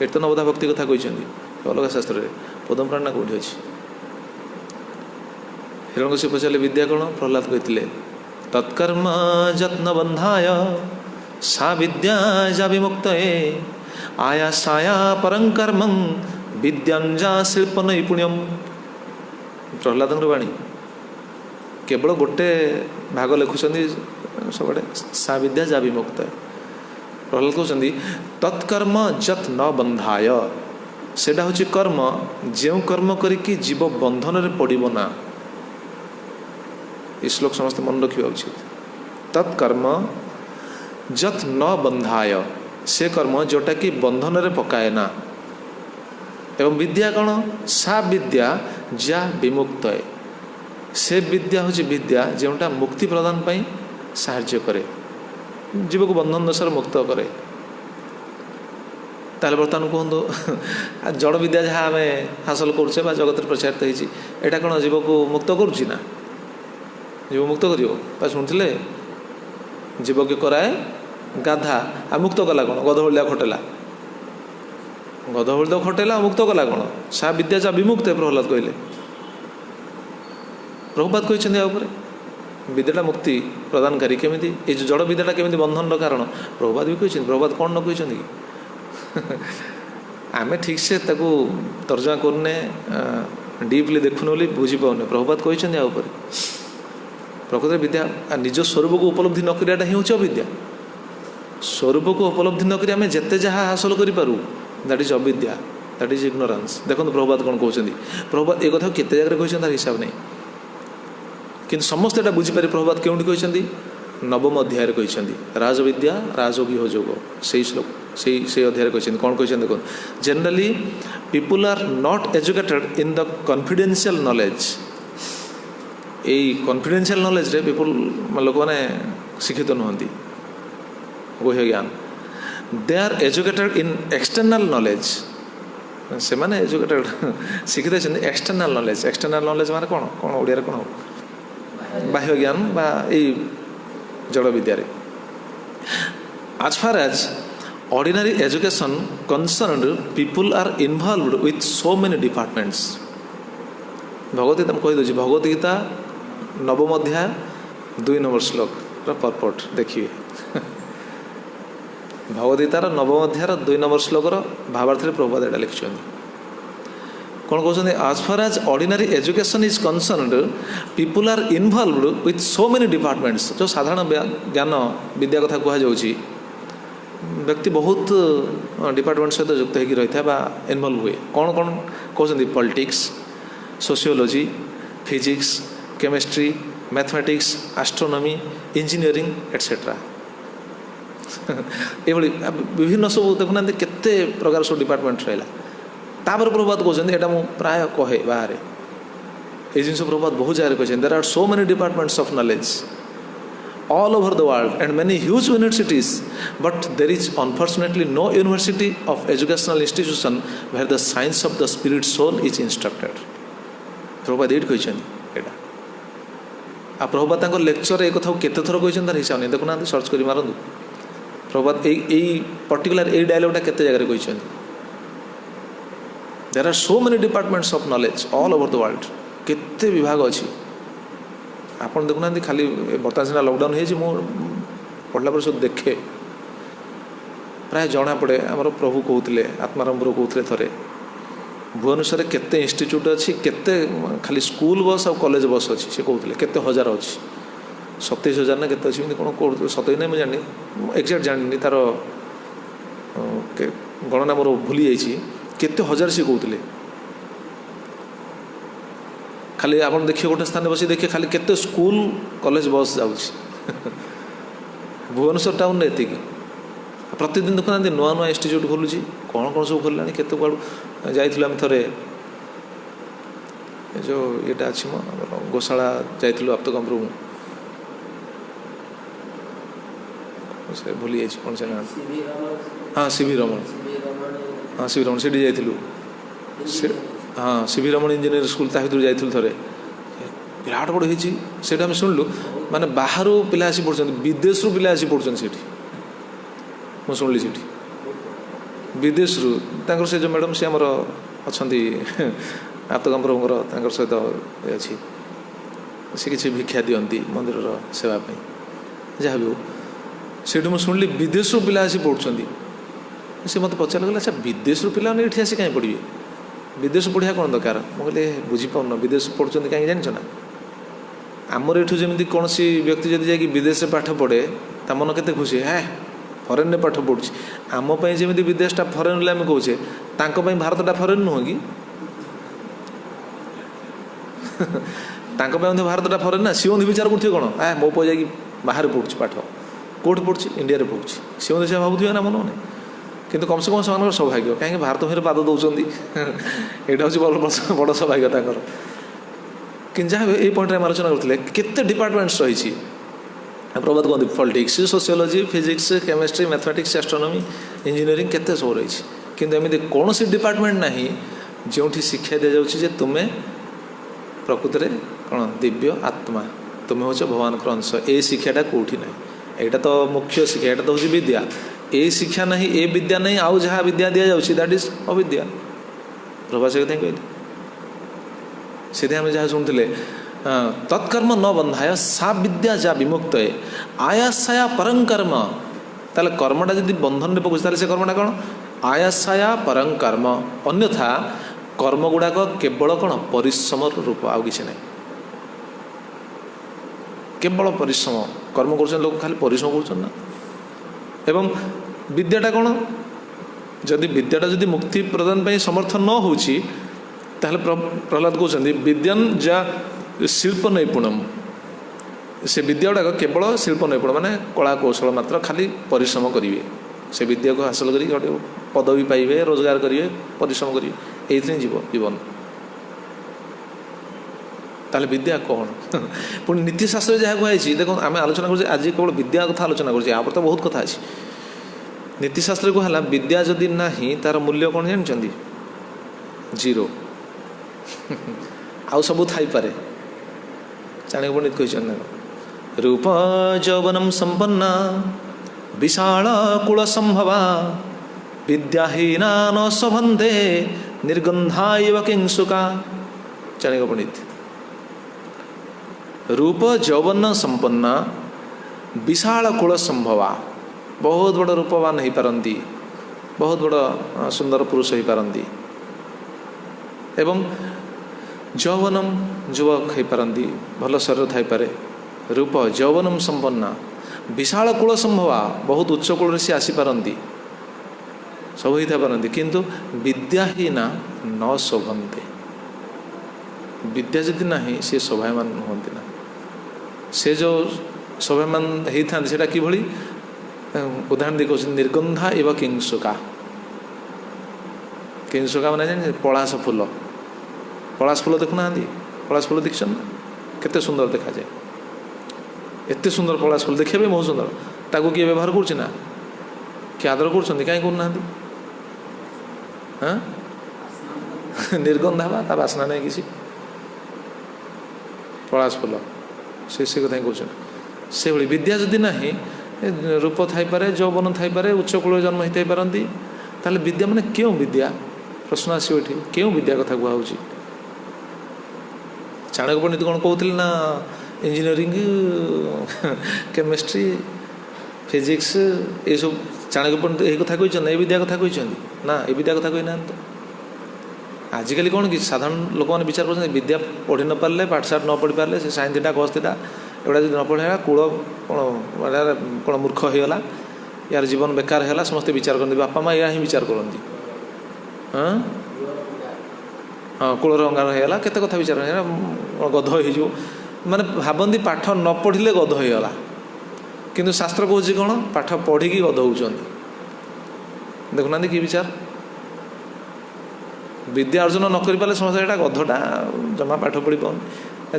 ये तो नवधा भक्ति कथा कहते अलग शास्त्र रे पद्म पुराण कौटी अच्छी हिरण्यकशिपु पचारे विद्या कौन प्रहलाद कहते तत्कर्म जत्न बंधाय सा विद्या जा विमुक्त आया साया परं कर्मं विद्यांजा शिल्प नैपुण्यम प्रहलाद वाणी केवल गोटे भाग लिखुं सब सा विद्या जा विमुक्त प्रहलाद कहते तत्कर्म जत न बंधाय सेटा हूँ कर्म जो कर्म करी जीव बंधन रे पड़ब ना ये श्लोक समस्त मन रखा उचित तत्कर्म जत न बंधाय से कर्म जोटा कि बंधन रे पकाए ना एवं विद्या कौन सा विद्या जा विमुक्त है से विद्या हूँ विद्या जोटा मुक्ति प्रदान पाई साहाय्य करे जीव को बंधन दशा मुक्त करे ताले बर्तमान कहतु जड़ विद्या जहाँ आम हासिल करुचे जगत प्रचारित होती यहाँ कौन जीव को मुक्त करुच्ची ना जीव मुक्त कर शुणुले जीव के कराए गाधा आ मुक्त कला कौन गध भलिया खटेला गध भली तो खटेला मुक्त कला कौन सा विद्या जा विमुक्त है प्रहलाद कहले प्रभुपाद कहते विद्याटा मुक्ति प्रदानकारी केमी ये जो जड़ विद्याटा केमी बंधन कारण प्रभुपाद भी कहते प्रभुपाद कौन न कहते आम ठीक से तर्जमा करने डीपली देखुन बोली बुझीपाने प्रभुपाद कहते प्रकृत विद्या निज स्वरूप को उपलब्धि न करियाटा ही हूँ अविद्या स्वरूप को उपलब्धि न करी आम जिते जहाँ हासिल करूँ दैट इज अविद्या दैट इज इग्नोरेंस देखो प्रभुपाद कौन कहते प्रभुपाद एक कथा केते जगह कहते तार हिसाब नहीं किंतु समस्त एटा बुझीपारे प्रभुपाद केउंठी कहते नवम अध्याय कहते राजविद्या राजोगी योग से श्लोक से अध्याय कहते कौन कहते देखो generally people are not educated in the confidential knowledge यही कॉन्फिडेंशियल नॉलेज रे पीपुल लोक मैंने शिक्षित नुहति गुह्य ज्ञान they are educated in external knowledge से माने एजुकेटेड शिक्षित एक्सटर्नाल नॉलेज माने कौन कौन ओडिया रे कौन बाह्य ज्ञान बा जड़ विद्या as far as ordinary education concerned people are involved with so many departments Bhagavad Gita कही दूसरी भगवत गीता नवम अध्याय 2 नंबर श्लोक परपट देखिए भगवत गीतार नवम अध्याय 2 नंबर श्लोकर भावार्थ प्रभुपाद एटा लिखिछन कौन कहते as far as ordinary education is concerned people are involved with so many departments जो साधारण ज्ञान विद्या कथा कह व्यक्ति बहुत डिपार्टमेंट सहित युक्त होकर रही है इनवल्व हुए कौन कौन कहते politics sociology physics chemistry mathematics astronomy engineering etcetera ये विभिन्न सब देखुना केते प्रकार सब डिपार्टमेंट रहा तापर प्रभुपाद कहते यहाँ मुझे प्राय कहे बाहर ये जिन प्रभुपाद बहुत जगह कहते there are so many departments of knowledge all over the world and many huge universities but there is unfortunately no university of educational institution where the science of the spirit soul is instructed Prabhupada ये कहते यहाँ आ Prabhupada lecture एक कथा केते थर कहते तार हिसाब नहीं देखुना सर्च कर मारतु प्रभुपाद यही पर्टिकुलर ये डायलॉगटा केते जगह कहते there are so many departments of knowledge all over the world केते विभाग अच्छी आप देखुना खाली बर्तमान सीना लॉकडाउन हो पढ़ला पर सब देखे प्राय जना पड़े आमर प्रभु कहते आत्मारंभ कहते थे भुवनेश्वर केते इंस्टीट्यूट अच्छी केते खाली स्कूल बस और कॉलेज बस अच्छी से कहते केते हजार अच्छी 27,000 ना केते अच्छी कौन कौन सतई नहीं मुझे जानी एक्जाक्ट जानी तार गणना मोर भूली जाइए केते हजार सी कहते खाली आप देखिए गोटे स्थान बस देखिए खाली केते स्कूल कॉलेज बस जाऊँ भुवनेश्वर टाउन में एति प्रतिदिन देखुना नुआ नुआ इंस्टीट्यूट खोलुची कौन कौन सब खोल केते कड़ू जाइए थे जो येटा अच्छी मो गोशाला जाइलु आप्तकम्प्रभु से भूली जाइए कौन से ना हाँ सीवी रमण हाँ सीवी रमण से जाइलु हाँ सीवी रमण इंजीनियर स्कूल ता भर जाइलु थे विराट बड़ होती से शुणिलु माने बाहर पिला आसी पढ़ुं विदेश पिला आसी पढ़ुं से मुझे शुणिली से विदेश से जो मैडम सी आमर अच्छा आप्तकम्प्रभुर सहित अच्छी से किसी भिक्षा दिखती मंदिर सेवाई जहाँ भी हो से मुझे शुणिली विदेश पिला आसी पढ़ुं से मत पचार गला अच्छा विदेश पिला ये आसी कहीं पढ़े विदेश पढ़िया कौन दरकार मुझे बुझीपार विदेश पढ़ुं कहीं जान ना आमर एठू जमी कौन सी व्यक्ति जब जा विदेश पाठ पढ़े ता मन के खुशी है फरेन में पाठ पढ़ुची आमपाई जमी विदेशटा फरेन आम कहे भारतटा फरेन नुह कि भारतटा फरेन ना सी विचार करें कौन मो पुआ जा बाहर पढ़ुची पाठ कौट पढ़ुची इंडिया पढ़ुची सी से भावुए ना मन मैंने किंतु कम से कम से सौभाग्य कहीं भारत भर पाद दौरान यहाँ हूँ बड़ सौभाग्य कि जहाँ ये पॉइंट में आलोचना करते केते डिपार्टमेंट्स रही प्रभात कहते politics sociology physics chemistry mathematics astronomy engineering केते सब रही किंतु एमती कौन सी डिपार्टमेंट ना जो शिक्षा दी जाए तुम्हें प्रकृति में कौन दिव्य आत्मा तुम्हें हूँ भगवान अंश ये शिक्षाटा कौटी ना यहाँ तो मुख्य शिक्षा यहाँ तो हूँ विद्या ये शिक्षा नहीं ए विद्या नहीं आउ जहाँ विद्या दि जाऊँगी दैट इज अविद्या प्रभा से कथा कहली से आम जहाँ शुणुले तत्कर्म न बंधाय सा विद्या जा विमुक्त आयासाया परं कर्म ताले कर्मटा जब बंधन में पकड़ से कर्मटा कौन आयासाया परं कर्म अन्यथा कर्म गुड़ाक केवल कौन परिश्रम रूप आउ कि ना केवल परिश्रम कर्म कर लोग खाली परिश्रम कर एवं विद्याटा कौन जदि विद्याटा जदि मुक्ति प्रदान पर समर्थ न हो प्रहलाद कहते विद्यान जा शिल्प नैपुण्यम से विद्या गुड़ाक केवल शिल्प नैपुण्य माने कला कौशल मात्र खाली परिश्रम करेंगे से विद्या को हासिल कर पदवी पाइबे रोजगार करेंगे परिश्रम करेंगे ये जीवन ताले विद्या कौन पुणी नीतिशास्त्र जहाँ कहुई देखो आम आलोचना कर आज केवल विद्या कथा आलोचना कर तो बहुत कथा अच्छी नीतिशास्त्र कहला विद्या जदि ना तार मूल्य कौन जानते जीरो आउ सब थी पारे चाणक्य पंडित कहते रूप यौवनम संपन्ना विशाल कुल संभवा विद्याहीना न शोभन्ते निर्गंधा इव किंसुका। चाणक्य पंडित रूप यौवन संपन्ना विशाल कुल संभवा बहुत बड़ रूपवान हो पारती बहुत बड़ सुंदर पुरुष हो पारती एवं यौवनम युवक हो पारती भल शरीर थाईपे रूप यौवनम संपन्ना विशाल कुल संभवा बहुत उच्च कूल से आसीपारती सब होता पारती किंतु विद्याहीना न शोभन्ते विद्या जदि ना सी शोभायमान नुहति ना से जो शोभायमान होता है कि उदाहरण दे कहते निर्गंधा एवं किंसुका किंसुका मैंने जान पलाश फूल देखुना पलाश फूल देखते केते सुंदर देखा जाए एत सुंदर पलाश फूल देखिए बहुत सुंदर ताकू किए व्यवहार करना कि आदर कर कहीं करना हाँ निर्गंधा ता बासना नहीं किसी पलाश फूल से कथा कहते से भाई विद्या जदि ना रूप थाईपे यौवन थाईपे उच्च कूल जन्म होता पारती ताले विद्या माने क्यों विद्या प्रश्न आसो ये क्यों विद्या कथा कहूँ चाणक्य पंडित कौन कहते ना इंजीनियरिंग केमिस्ट्री फिजिक्स ये सब चाणक्य पंडित यही कथा कहते ये विद्या कथा कहते ना ये विद्या कथा कही ना तो आजिकल कौन कि साधारण लोक मैंने विचार कर विद्या पढ़ी न पारे पाठशाठ न पढ़ी पारे से साइन थीटा कस थीटा एगुड़ा जो न पढ़ा कूल कौन मूर्ख होगला यार जीवन बेकार है समस्ते विचार करते बापा माँ या ही विचार करती हाँ हाँ कूलर अंगार होगला केते कथा विचार गध हो माने भावती पाठ न पढ़िले गध होगला किंतु शास्त्र कहूँ कौन पाठ पढ़ी गध होती देखुना कि विचार विद्या अर्जन न कर पारे समस्त एटा गधटा जमा पाठ पढ़ी पाऊँ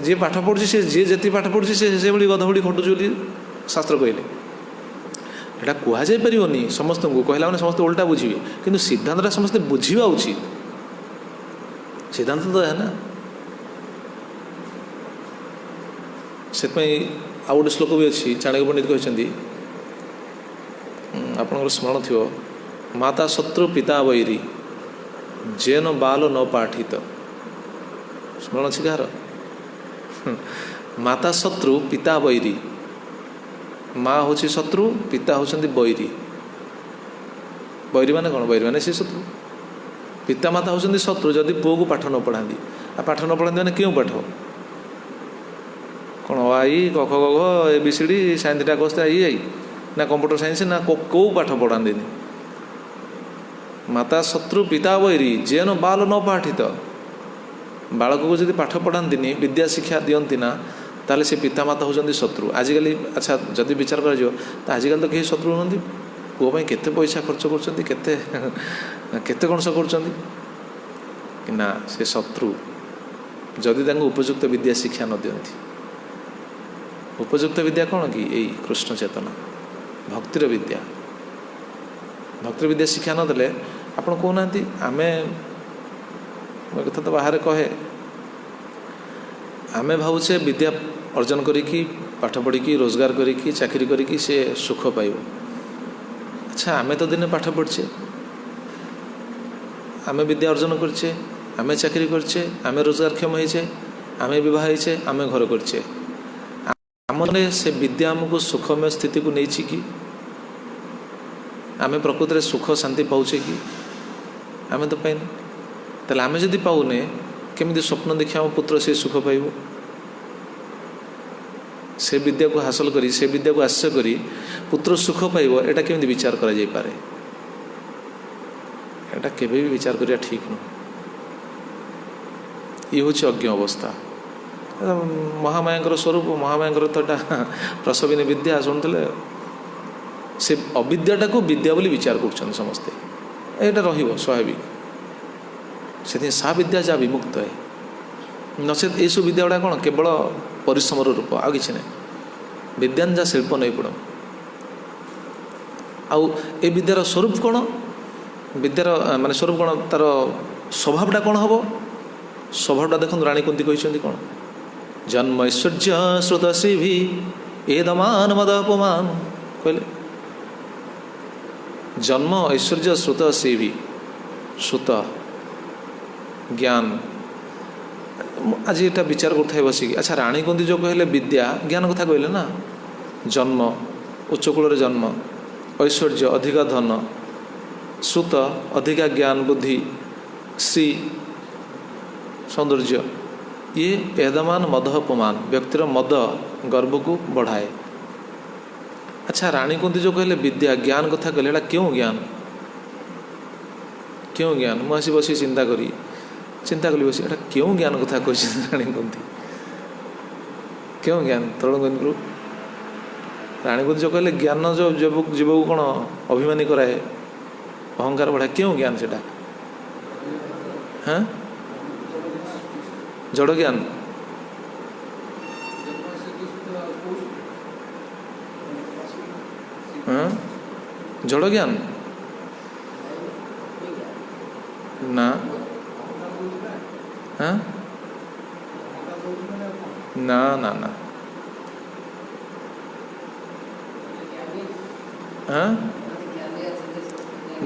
जी पाठ पढ़ुଛି सी जी जी पाठ पढ़ुଛି से भाई गध भड़ी खटुଛି बोली शास्त्र कहले एटा कहुई पारनी समस्त को कहला मैंने समस्त उल्टा बुझे कि सिद्धांतटा समस्त बुझा उचित सिद्धांत तो है ना से आउ गोटे श्लोक भी अच्छी चाणक्य पंडित कहते आपंकर स्मरण थो माता शत्रु पिता वैरी जेन बाल न पाठित स्मरण अच्छी कहार माता शत्रु पिता वैरी माँ हूँ शत्रु पिता होती बैरी बैरी माने कौन बैरी माने सी शत्रु पिता माता होती शत्रु जदि पुओ को पाठ न पढ़ाती पाठ न पढ़ाती मैंने क्यों पाठ कौन आई क ख ग घ ABCD साइंसटा कस्ता आई ना कंप्यूटर साइंस ना कौ पाठ पढ़ाती माता शत्रु पिता बैरी जेन बाल न पाठित बालक को जब पाठ पढ़ाती विद्या शिक्षा दियंती ना ताले से पिता माता होती शत्रु आजिकल अच्छा जदि विचार कर आजिकल तो कहीं शत्रु हमें पुओ केते पैसा खर्च करते कौन कर ना से शत्रु जदि उपयुक्त विद्या शिक्षा न दियंती उपयुक्त विद्या कौन कि यही कृष्ण चेतना भक्तिर विद्या भक्तिर विद्या शिक्षा नदेले आप कहना आमे कथा तो बाहर कहे आमे भावुचे विद्या अर्जन करिकी पाठ पढ़ी रोजगार करिकी चाकरी करिकी से सुख पाइब अच्छा आमे तो दिने पाठ पढ़चे आमे विद्या अर्जन करचे आमे चाकरी करचे आमे रोजगारक्षम होइछे आमे विवाह होइछे आमे घर करचे आमने से विद्या आमको सुखमय स्थिति को नहीं कि आमे प्रकृत में सुख शांति पाऊे कि आमे तो पाइने ताले आमे जदि पाऊने केमिति स्वप्न देखिए आम पुत्र से सुख पाइब से विद्या को हासिल करी से विद्या को आश्रय करी पुत्र सुख पाइब एटा केमिति विचार करा जाई पारे एटा केबे भी विचार करिया ठीक न ये होची अज्ञ अवस्था महामाया स्वरूप महामाया तो प्रसविनी विद्या शुणुले से अविद्याटा को विद्या बोली विचार कर समस्ते यहाँ रही स्वाभाविक से सा विद्या जहाँ विमुक्त है नचेत ये सब विद्या गुड़ा कौन केवल परिश्रम रूप आ कि ना विद्यान जहाँ शिल्प नहीं पड़ आउ ए विद्यार स्वरूप कौन विद्यार माने स्वरूप कौन तार स्वभावटा कौन हम स्वभावटा देखो रानी कुंती कहते कौन जन्म ऐश्वर्य श्रुत श्री एदमान मदपमान कहले जन्म ऐश्वर्य श्रुत श्री श्रुत ज्ञान आज ये विचार कर बसिक अच्छा रानी कुंती जो कहले विद्या ज्ञान कथा कहले ना जन्म उच्चकूल जन्म ऐश्वर्य अधिक धन श्रुत अधिका ज्ञान बुद्धि श्री सौंदर्य ये एदमान मदपमान व्यक्तिर मद गर्व को बढ़ाए अच्छा रानी कुंती जो कहले विद्या ज्ञान कथा कहले क्यों ज्ञान मुझे बस चिंता कली बस क्यों ज्ञान कथा कही रानी कुंती क्यों ज्ञान तरुण कुंती रानी कुंती जो कहले ज्ञान जो जीव को कौन अभिमानी कराए अहंकार बढ़ाए क्यों ज्ञान से हाँ जड़ ज्ञान हाँ जड़ ज्ञान ना हाँ ना ना ना हाँ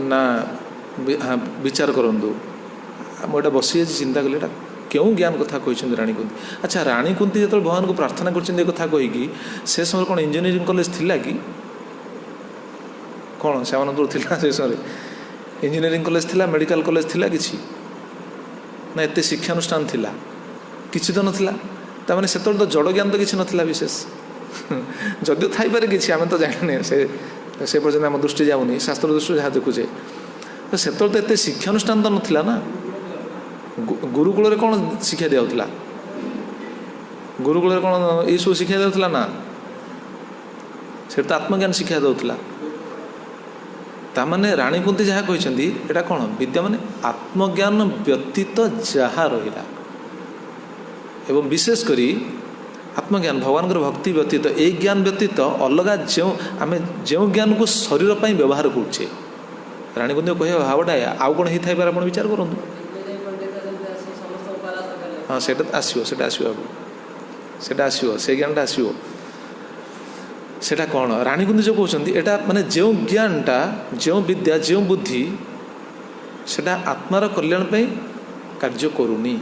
ना हाँ विचार करूँ मुझे बसी चिंता कली क्यों ज्ञान कथा कहते रानी कुंती अच्छा रानी कुंती जो भगवान को प्रार्थना कर कथा कहीकि से समय कौन इंजीनियरिंग कॉलेज थिला कि कौन से से समय इंजीनियरिंग कॉलेज थिला मेडिकल कॉलेज थिला किछि ना एत शिक्षानुष्ठान थिला किछि तो नथिला ता माने से तो जड़ ज्ञान तो किछि नथिला विशेष जदियो थाई पारे किछि आमे तो जाने से पर्यंत आम दृष्टि जाऊनी शास्त्र दृष्टि जहाँ देखुचे तो से तो एत शिक्षानुष्ठान तो नथिला ना गुरुकुल कौन शिक्षा दिया गुरुकुल कौन ये सब शिक्षा दिया ना से तो आत्मज्ञान शिक्षा दूसरा तामाने राणी कुंती जहाँ कहते एटा कौन विद्या माने आत्मज्ञान व्यतीत जहाँ रहा एवं विशेष करी आत्मज्ञान भगवान भक्ति व्यतीत ए ज्ञान व्यतीत अलग जो आम जो ज्ञान को शरीर पर व्यवहार करुचे राणी कुंती कह भावटा आउ कौन होता है आप विचार करूँ। हाँ से आसो से ज्ञानटा आसो सेटा कौन राणी कुंती जो कहते एटा माने जो ज्ञानटा जो विद्या जो बुद्धि सेटा आत्मार कल्याण पे कार्य करूनी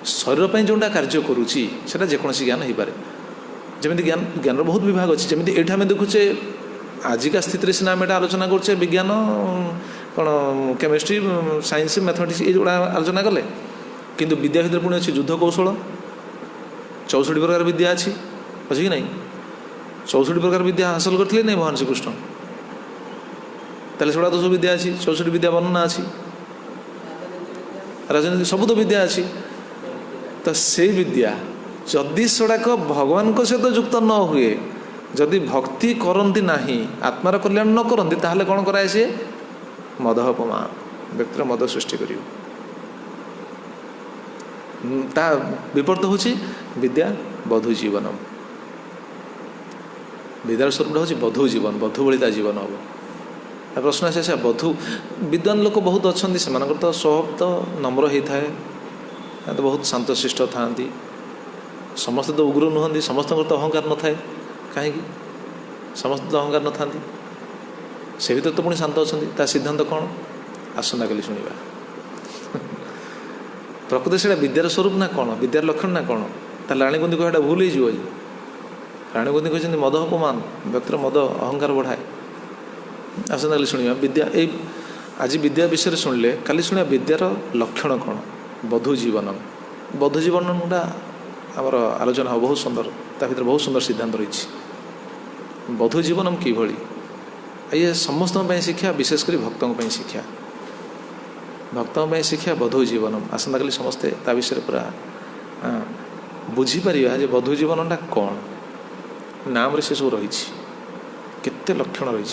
शरीर पर जोटा कार्य करुच्ची सेटा जेकोसी ज्ञान हो पारे जमी ज्ञान ज्ञान बहुत विभाग अच्छे जमी ये आम देखुचे आजिका स्थित सीना आम आलोचना करुचे विज्ञान कौन केमिस्ट्री साइंस मैथमेटिक्स ये जोड़ा आलोचना कले किंतु विद्या भितर पुणी अच्छी युद्ध कौशल 64 प्रकार विद्या अच्छी अच्छी कि नहीं 64 प्रकार विद्या हासिल करते नहीं भगवान श्रीकृष्ण तेल सेगुड़ा तो सब विद्या अच्छी 64 विद्या वर्णना अच्छी राजनीति सब तो विद्या अच्छी तो से विद्या जदि सेड़ाक भगवान को सहित युक्त न हुए जदि भक्ति करती नहीं आत्मार कल्याण न करती ताहले कौन कराए सी मद अपमा व्यक्तिर मद सृष्टि कर विपरीत होची विद्या बधु जीवनम विद्यार स्वरूपटा हूँ बधु जीवन बधु भली जीवन हम प्रश्न आसे बधु विद्वान लोक बहुत अच्छा से तो स्वभाव तो नम्र होता है तो बहुत शांतशिष्ट था समस्त तो उग्र नुहति समस्त तो अहंकार न थाए कहीं समस्त तो अहंकार न था से भर तो पुणी शांत अच्छा सिद्धांत कौन आसंता कल शुणा प्रकृति से विद्यार स्वरूप ना कौन विद्यार लक्षण ना कौन राणी कुंती कहटा भूल हो राणी कुंती कहते मद अपमान व्यक्तिर मद अहंकार बढ़ाए आसंता कल शुणा विद्या आज विद्या विषय शुणिले काली शुणा विद्यार लक्षण कौन बधु जीवन बधु जीवनटा आमर आलोचना हो बहुत सुंदर ता भीतर बहुत सुंदर सिद्धांत रही बधु जीवनम किभली ये समस्त शिक्षा विशेषकर भक्तों शिक्षा भक्तों शिक्षा बधु जीवनम आसंता कल समस्ते ता विषय पूरा बुझीपर जे बधु जीवनटा कौन नाम रे से सब रही केते लक्षण रही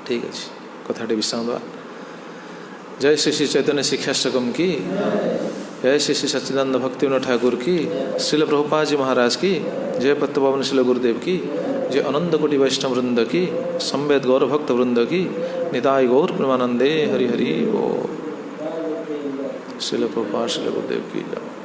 ठीक अच्छे कथाटे विश्राम दवा। जय श्री श्री चैतन्य शिक्षाष्टकम की जय श्री श्री सच्चिदानंद भक्ति विनोद ठाकुर की श्रील प्रभुपाद जी महाराज की जय पत्तपावन श्रील गुरुदेव की जय अनंत कोटि वैष्णव वृंद की संवेद गौर भक्त वृंद की निताय गौर प्रेमानंदे हरि हरि ओ श्रील प्रभुपाद श्रील गुरुदेव की जय।